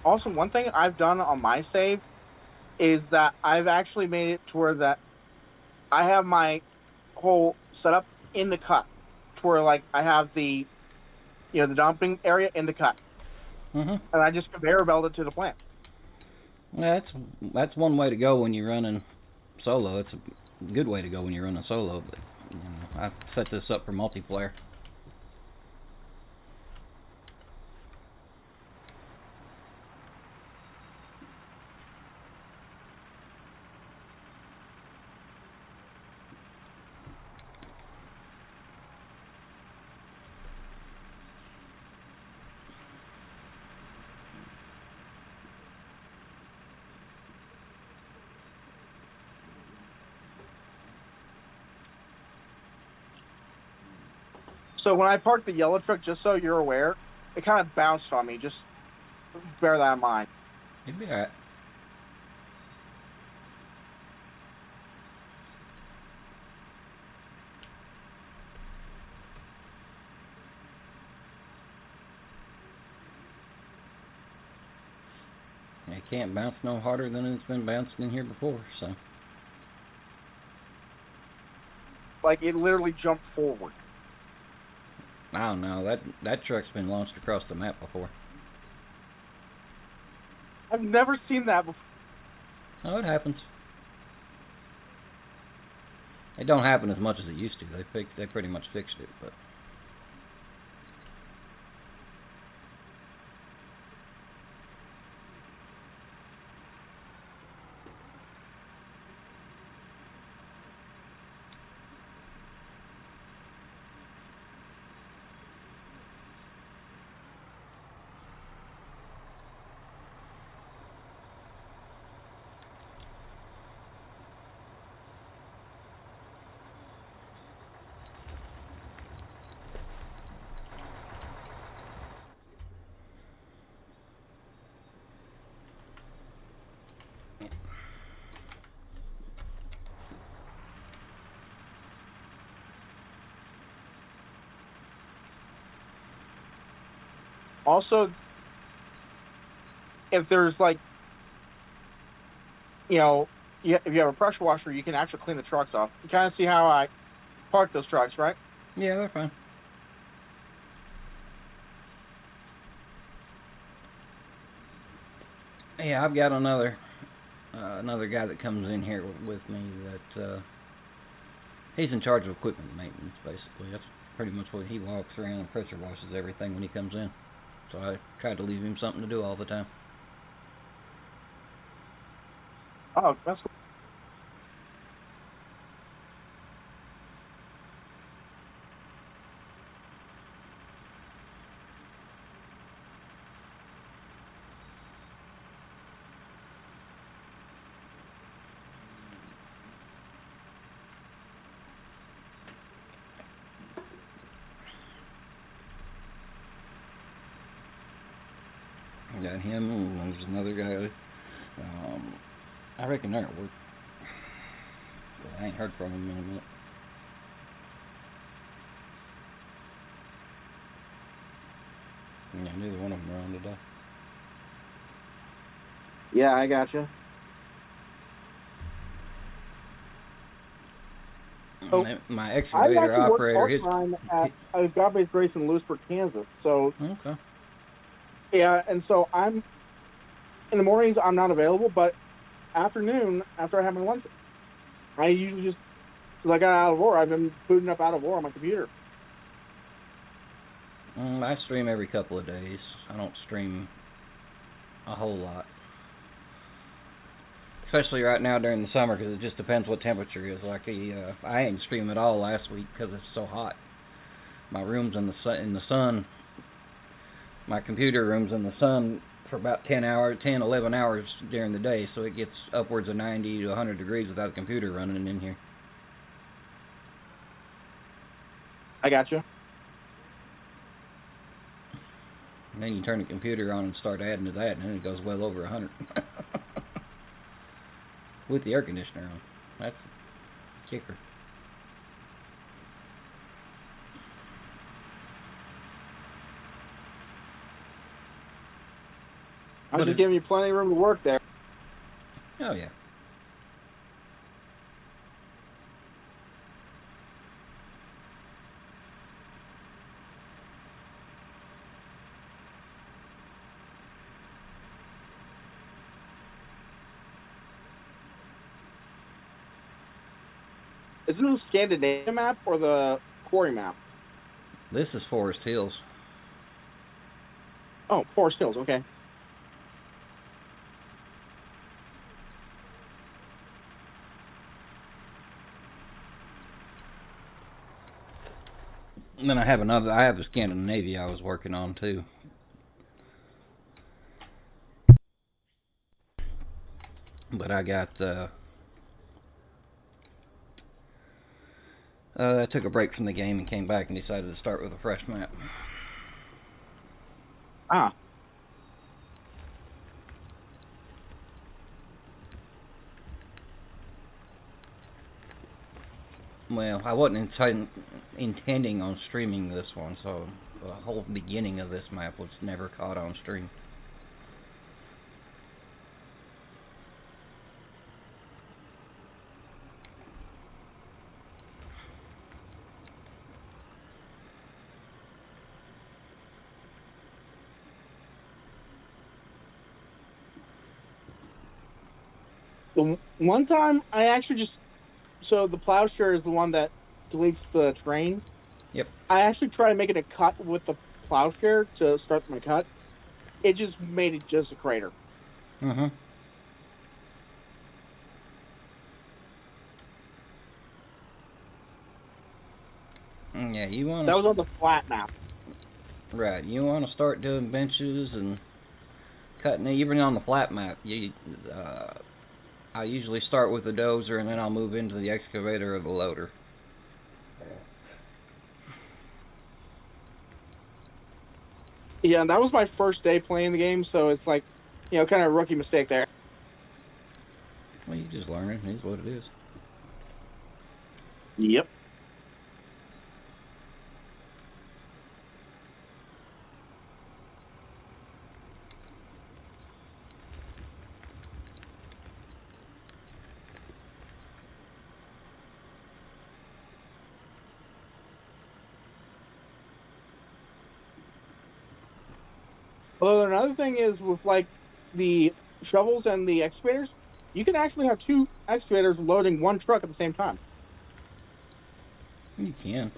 Also, one thing I've done on my save is that I've actually made it to where that I have my whole setup in the cut, to where like I have the the dumping area in the cut, Mhm. and I just conveyor belt it to the plant. Yeah, that's one way to go when you're running solo. It's a good way to go when you're running solo. But I set this up for multiplayer. So when I parked the yellow truck, just so you're aware, it kind of bounced on me. Just bear that in mind. You'd be alright. It can't bounce no harder than it's been bounced in here before, so. Like it literally jumped forward. I don't know. That truck's been launched across the map before. I've never seen that before. Oh, it happens. It don't happen as much as it used to. They pretty much fixed it, but. Also, if there's like, if you have a pressure washer, you can actually clean the trucks off. You kind of see how I park those trucks, right? Yeah, they're fine. Yeah, I've got another guy that comes in here with me that he's in charge of equipment maintenance. Basically, that's pretty much what he walks around and pressure washes everything when he comes in. So I try to leave him something to do all the time. Oh, that's cool. I got him, and there's another guy. I reckon they're at work. But I ain't heard from him in a minute. Yeah, neither one of them are on today. Yeah, I gotcha. So My I excavator actually work operator, part-time at God-based Grace in Lewisburg, Kansas. So okay. yeah, and so I'm in the mornings I'm not available, but afternoon after I have my lunch, I usually just because I got out of war, I've been booting up out of war on my computer. I stream every couple of days. I don't stream a whole lot. Especially right now during the summer, because it just depends what temperature is. Like I ain't stream at all last week because it's so hot. My room's in the sun. My computer room's in the sun for about 10, 11 hours during the day, so it gets upwards of 90 to 100 degrees without a computer running in here. I gotcha. And then you turn the computer on and start adding to that, and then it goes well over 100. With the air conditioner on. That's a kicker. I'm just giving you plenty of room to work there. Oh, yeah. Is this the Scandinavia map or the quarry map? This is Forest Hills. Oh, Forest Hills. Okay. And then I have the Scandinavia I was working on too. But I took a break from the game and came back and decided to start with a fresh map. Ah. Well, I wasn't intending on streaming this one, so the whole beginning of this map was never caught on stream. The one time I actually so the plowshare is the one that deletes the terrain. Yep. I actually tried making a cut with the plowshare to start my cut. It just made it just a crater. Mhm. Yeah, you want. That was on the flat map. Right. You want to start doing benches and cutting even on the flat map. I usually start with the dozer and then I'll move into the excavator or the loader. Yeah, and that was my first day playing the game, so it's like, kind of a rookie mistake there. Well, you just learn it. It is what it is. Yep. Well, another thing is with like the shovels and the excavators, you can actually have two excavators loading one truck at the same time. You can.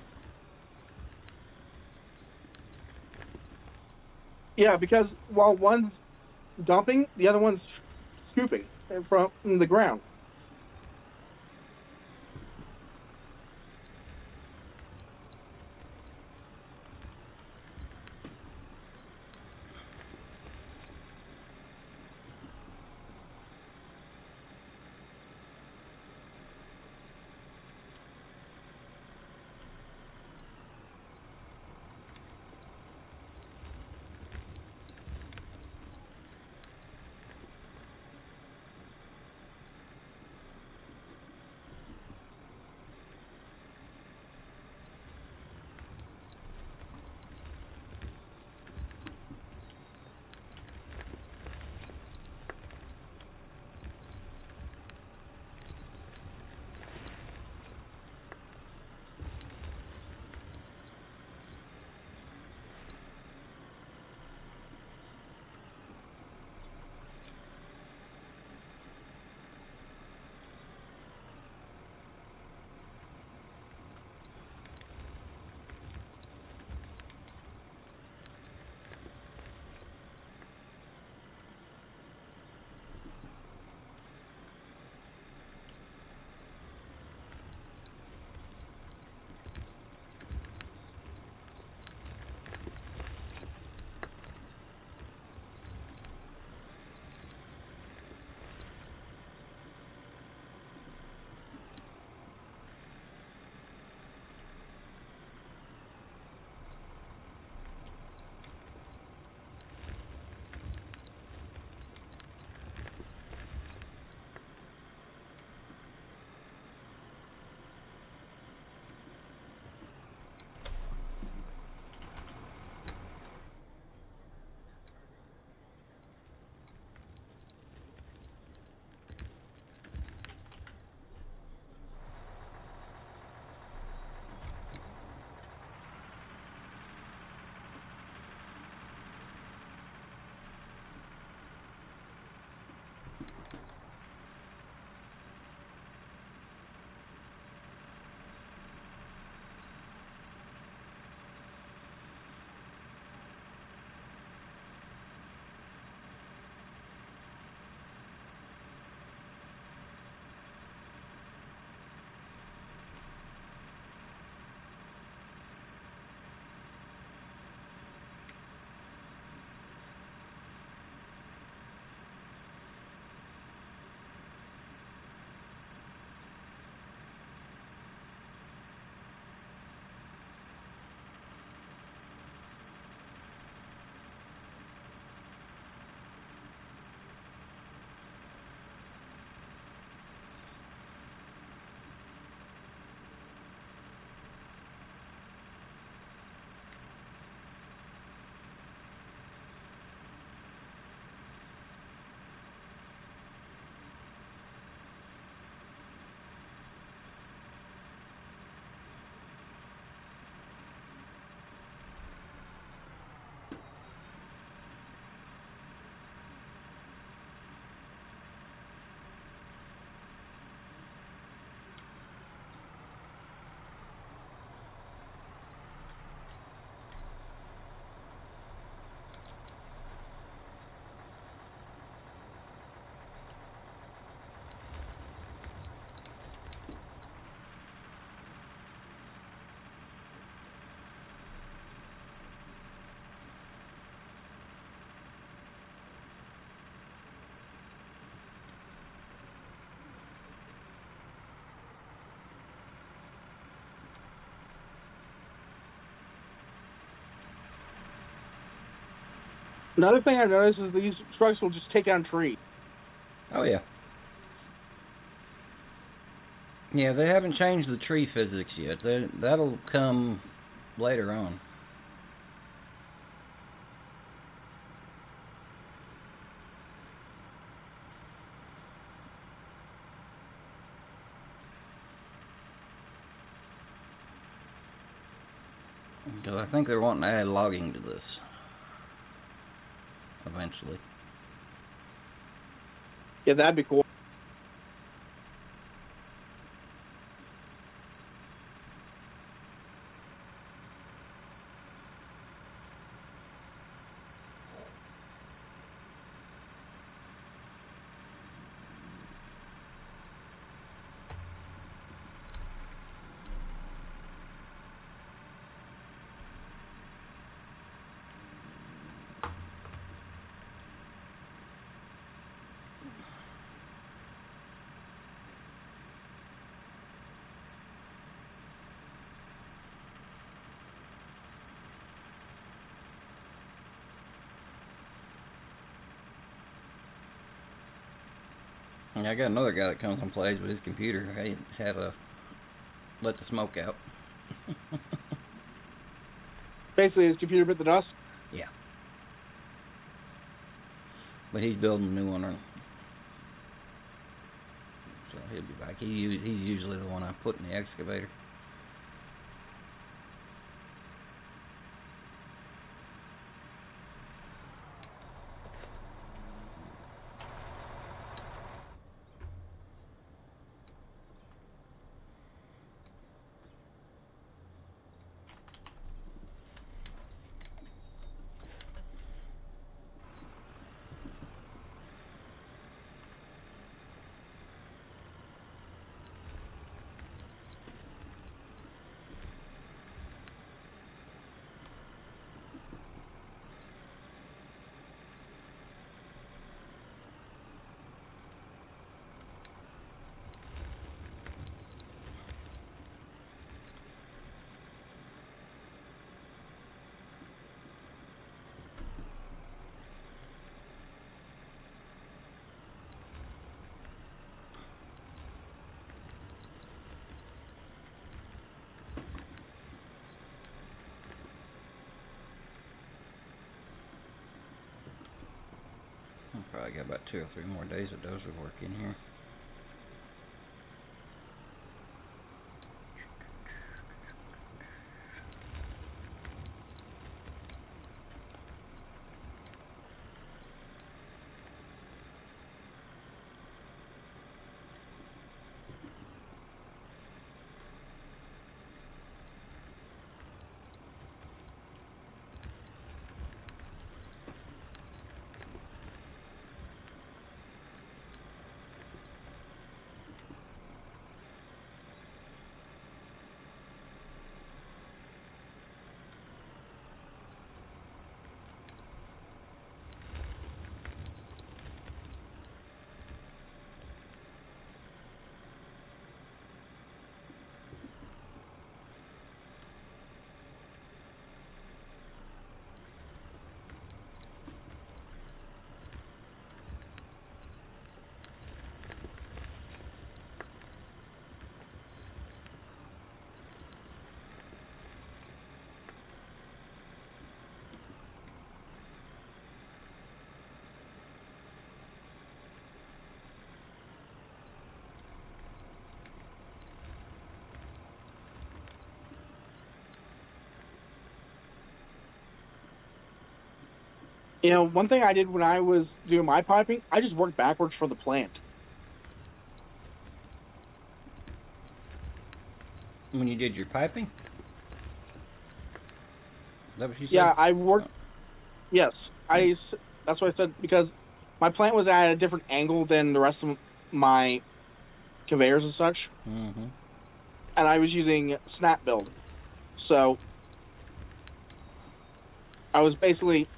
Yeah, because while one's dumping, the other one's scooping from the ground. Another thing I've noticed is these trucks will just take down trees. Oh, yeah. Yeah, they haven't changed the tree physics yet. That'll come later on. Because I think they're wanting to add logging to this eventually. Yeah, that'd be cool. Yeah, I got another guy that comes and plays with his computer. He had to let the smoke out. Basically, his computer bit the dust. Yeah. But he's building a new one, so he'll be back. He's usually the one I put in the excavator. I'll probably got about 2 or 3 more days of dozer work in here. You know, one thing I did when I was doing my piping, I just worked backwards from the plant. When you did your piping? Is that what you said? Yeah, I worked. Yes, that's what I said, because my plant was at a different angle than the rest of my conveyors and such. Mm-hmm. And I was using snap build. So I was basically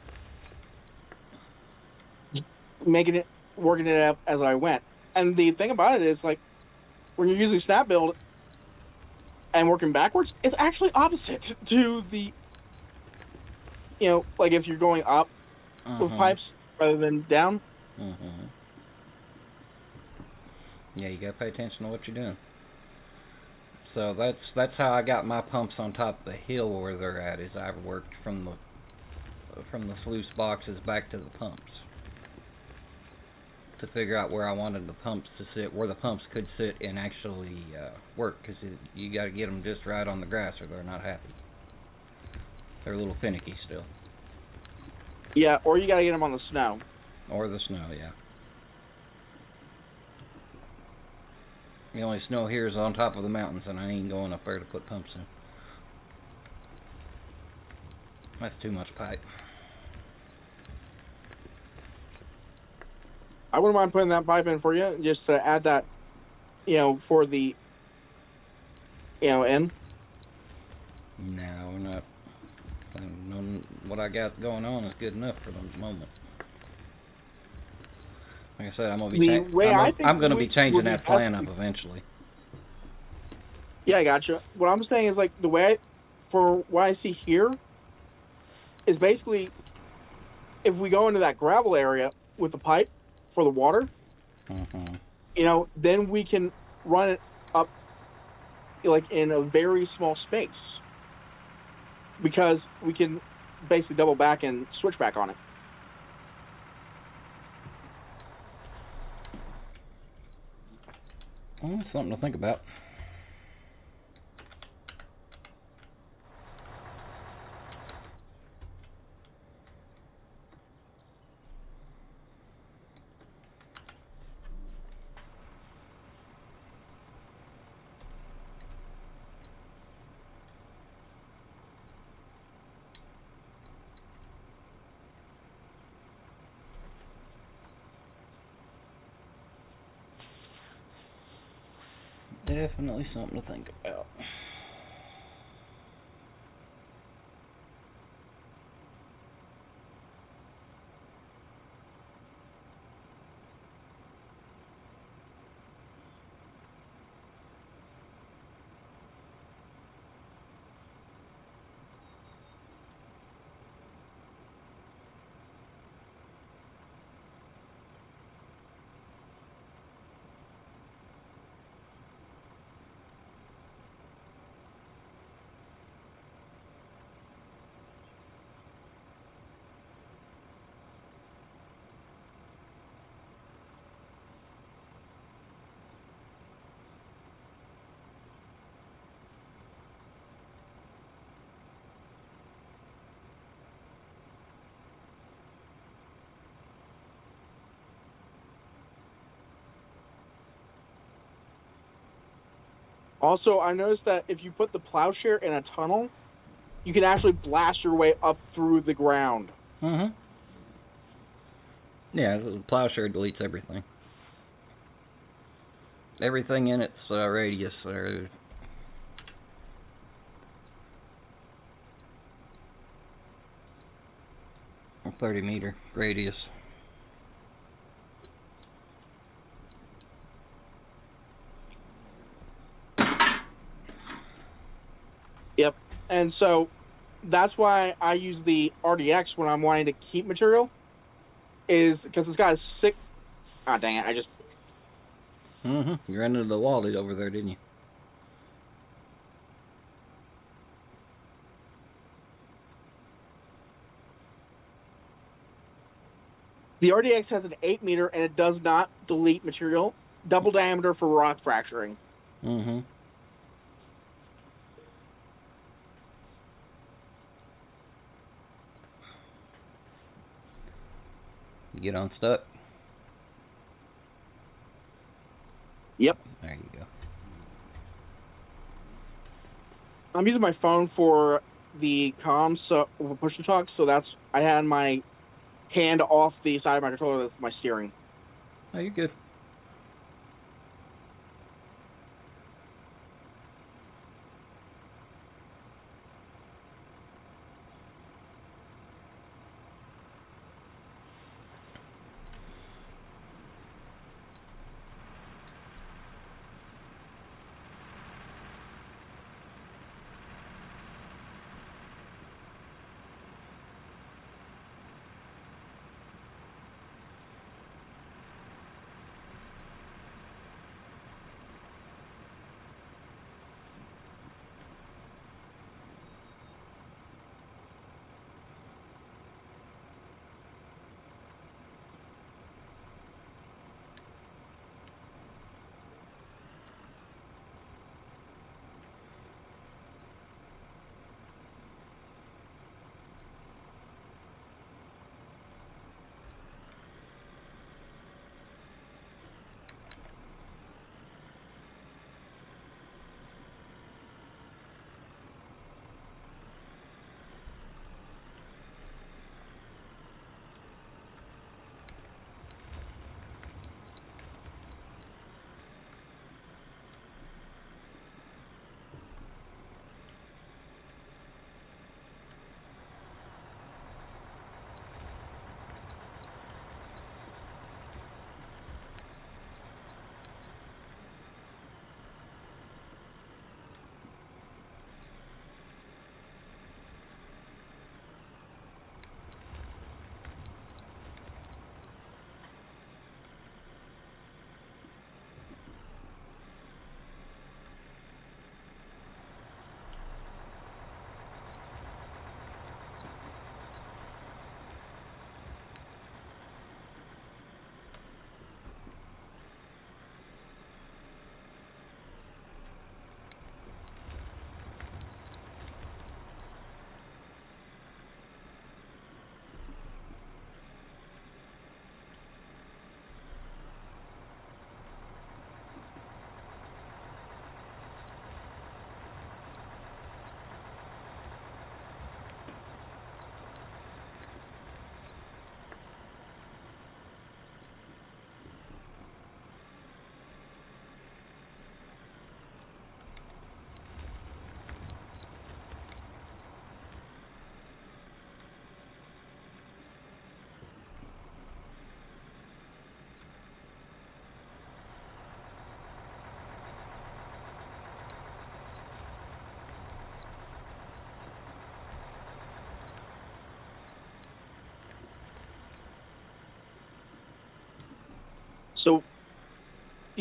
working it up as I went. And the thing about it is, like, when you're using snap build and working backwards, it's actually opposite to the, you know, like if you're going up with Mhm. pipes rather than down. Mhm. Yeah, you gotta pay attention to what you're doing. So that's how I got my pumps on top of the hill where they're at. Is I worked from the sluice boxes back to the pumps to figure out where I wanted the pumps to sit, where the pumps could sit and actually work. Because you got to get them just right on the grass, or they're not happy. They're a little finicky still. Yeah, or you gotta get them on the snow. Or the snow, yeah. The only snow here is on top of the mountains, and I ain't going up there to put pumps in. That's too much pipe. I wouldn't mind putting that pipe in for you, just to add that, for the, in. No, we're not. What I got going on is good enough for the moment. Like I said, I'm gonna be changing that plan up eventually. Yeah, I gotcha. What I'm saying is, like, the way for what I see here is basically if we go into that gravel area with the pipe for the water, then we can run it up like in a very small space because we can basically double back and switch back on it. Well, something to think about. Definitely something to think about. Also, I noticed that if you put the plowshare in a tunnel, you can actually blast your way up through the ground. Yeah, the plowshare deletes everything. Everything in its radius, or 30-meter radius. Yep. And so that's why I use the RDX when I'm wanting to keep material, is because it's got a sick. Ah, dang it! I just. You ran into the wall over there, didn't you? The RDX has an 8-meter and it does not delete material. Double diameter for rock fracturing. Get unstuck? Yep. There you go. I'm using my phone for the comms, so push to talk. So that's I had my hand off the side of my controller with my steering. Oh, you're good.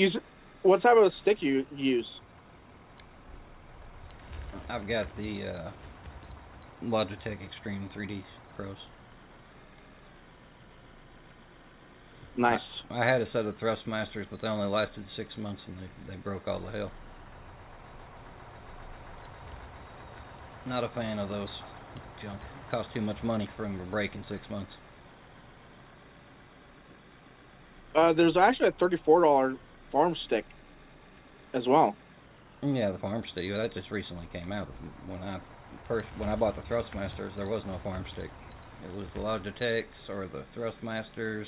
use what type of stick you use? I've got the Logitech Extreme 3D Pros. Nice. I had a set of Thrustmasters, but they only lasted 6 months, and they broke all the hell. Not a fan of those. Junk. Cost too much money for them to break in 6 months. There's actually a $34 farm stick as well. Yeah, the farm stick. That just recently came out. When I bought the Thrustmasters, there was no farm stick. It was the Logitechs or the Thrustmasters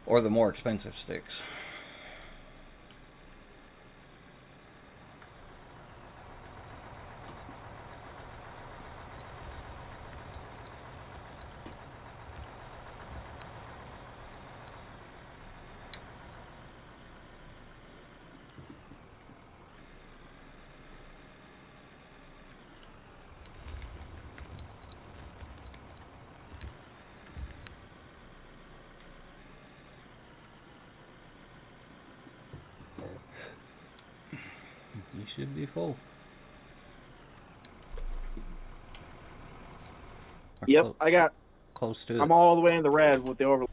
or the more expensive sticks. You should be full. Yep, I got close to it. I'm all the way in the red with the overlay.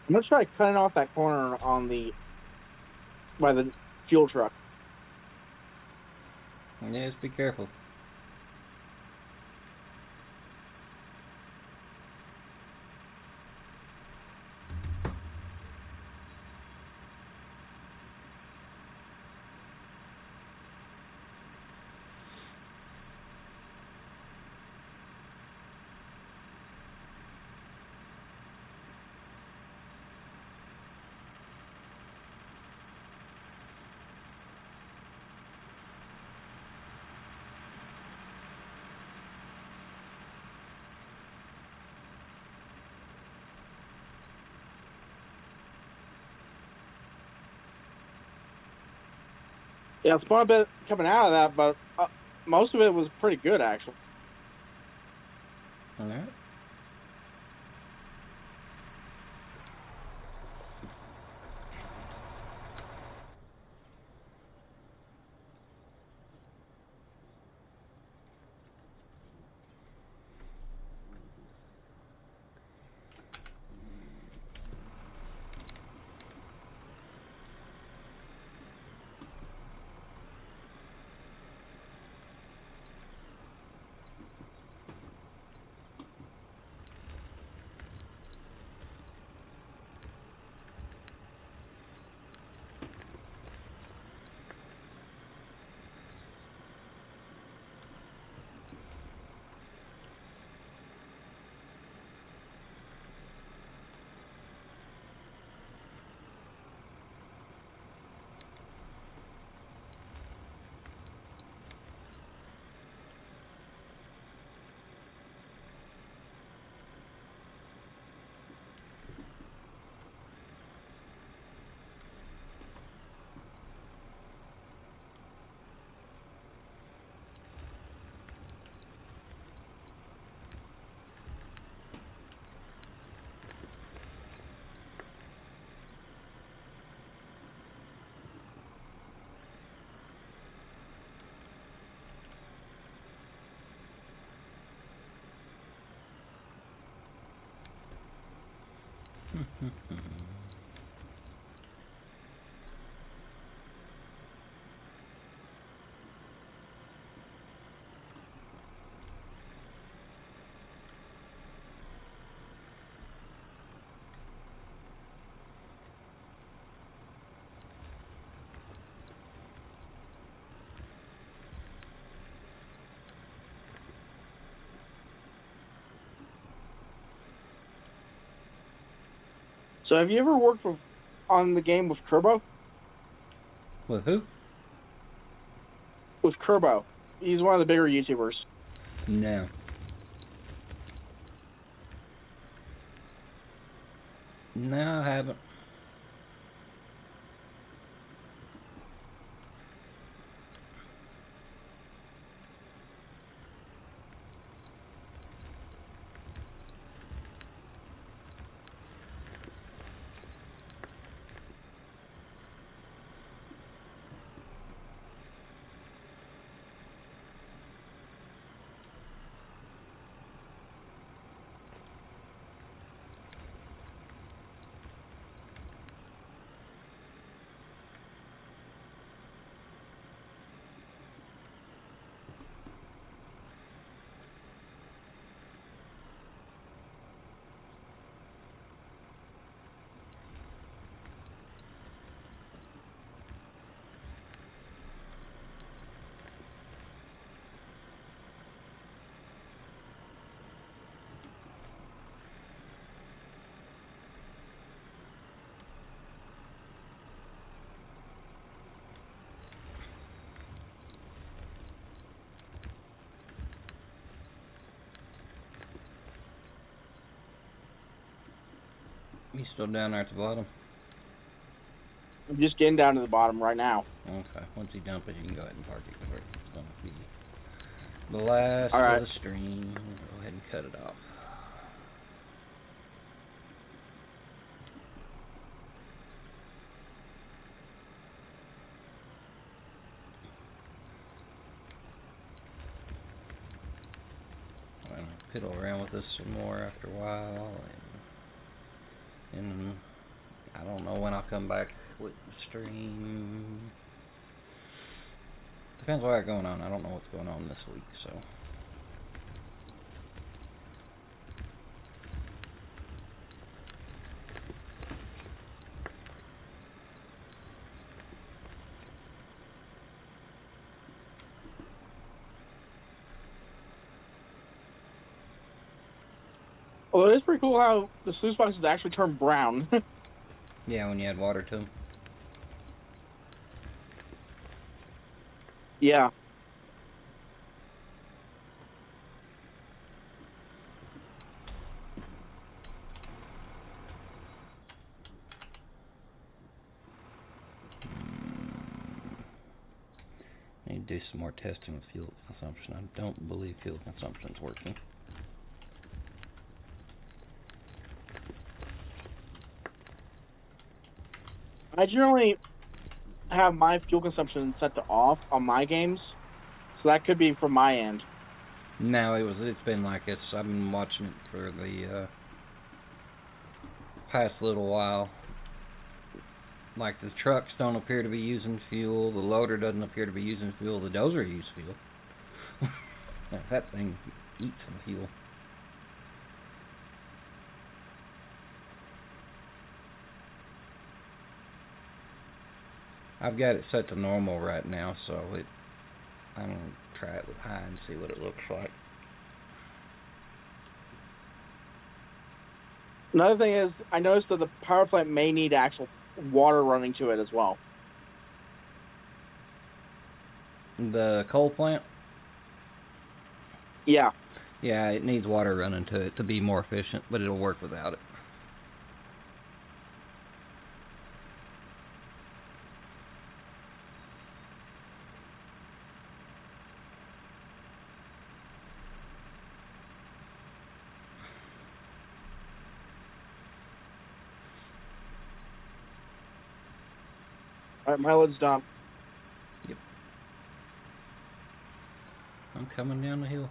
I'm gonna try cutting off that corner on by the fuel truck. Yeah, just be careful. Yeah, it's fun a bit coming out of that, but most of it was pretty good, actually. All right. So, have you ever worked on the game with Turbo? With who? With Turbo. He's one of the bigger YouTubers. No. No, I haven't. You still down there at the bottom? I'm just getting down to the bottom right now. Okay. Once you dump it, you can go ahead and park it because it's going to be the last All right. of the stream. Go ahead and cut it off. I'm going to piddle around with this some more after a while. And I don't know when I'll come back with the stream. Depends what I got going on. I don't know what's going on this week, so. Although it is pretty cool how the sluice boxes actually turn brown. Yeah, when you add water to them. Yeah. need to do some more testing with fuel consumption. I don't believe fuel consumption is working. I generally have my fuel consumption set to off on my games, so that could be from my end. No, it's been like this. I've been watching it for the past little while. Like the trucks don't appear to be using fuel, the loader doesn't appear to be using fuel, the dozer uses fuel. That thing eats some fuel. I've got it set to normal right now, so I'm going to try it with high and see what it looks like. Another thing is, I noticed that the power plant may need actual water running to it as well. The coal plant? Yeah. Yeah, it needs water running to it to be more efficient, but it'll work without it. Alright, my load's done. Yep. I'm coming down the hill.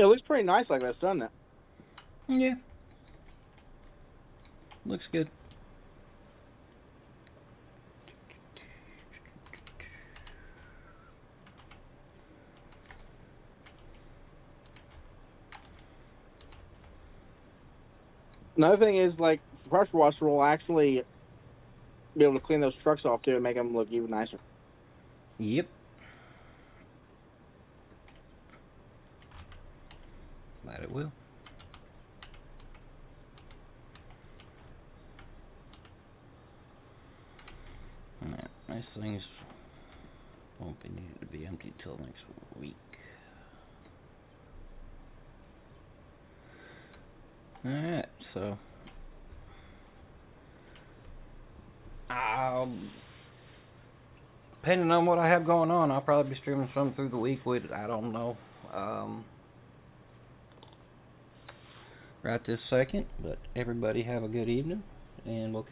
It looks pretty nice like this, doesn't it? Yeah. Looks good. Another thing is, like, the pressure washer will actually be able to clean those trucks off, too, and make them look even nicer. Yep. That it will. Alright, these things won't be needed to be emptied till next week. Alright, so depending on what I have going on, I'll probably be streaming some through the week with it. I don't know right this second, but everybody have a good evening, and we'll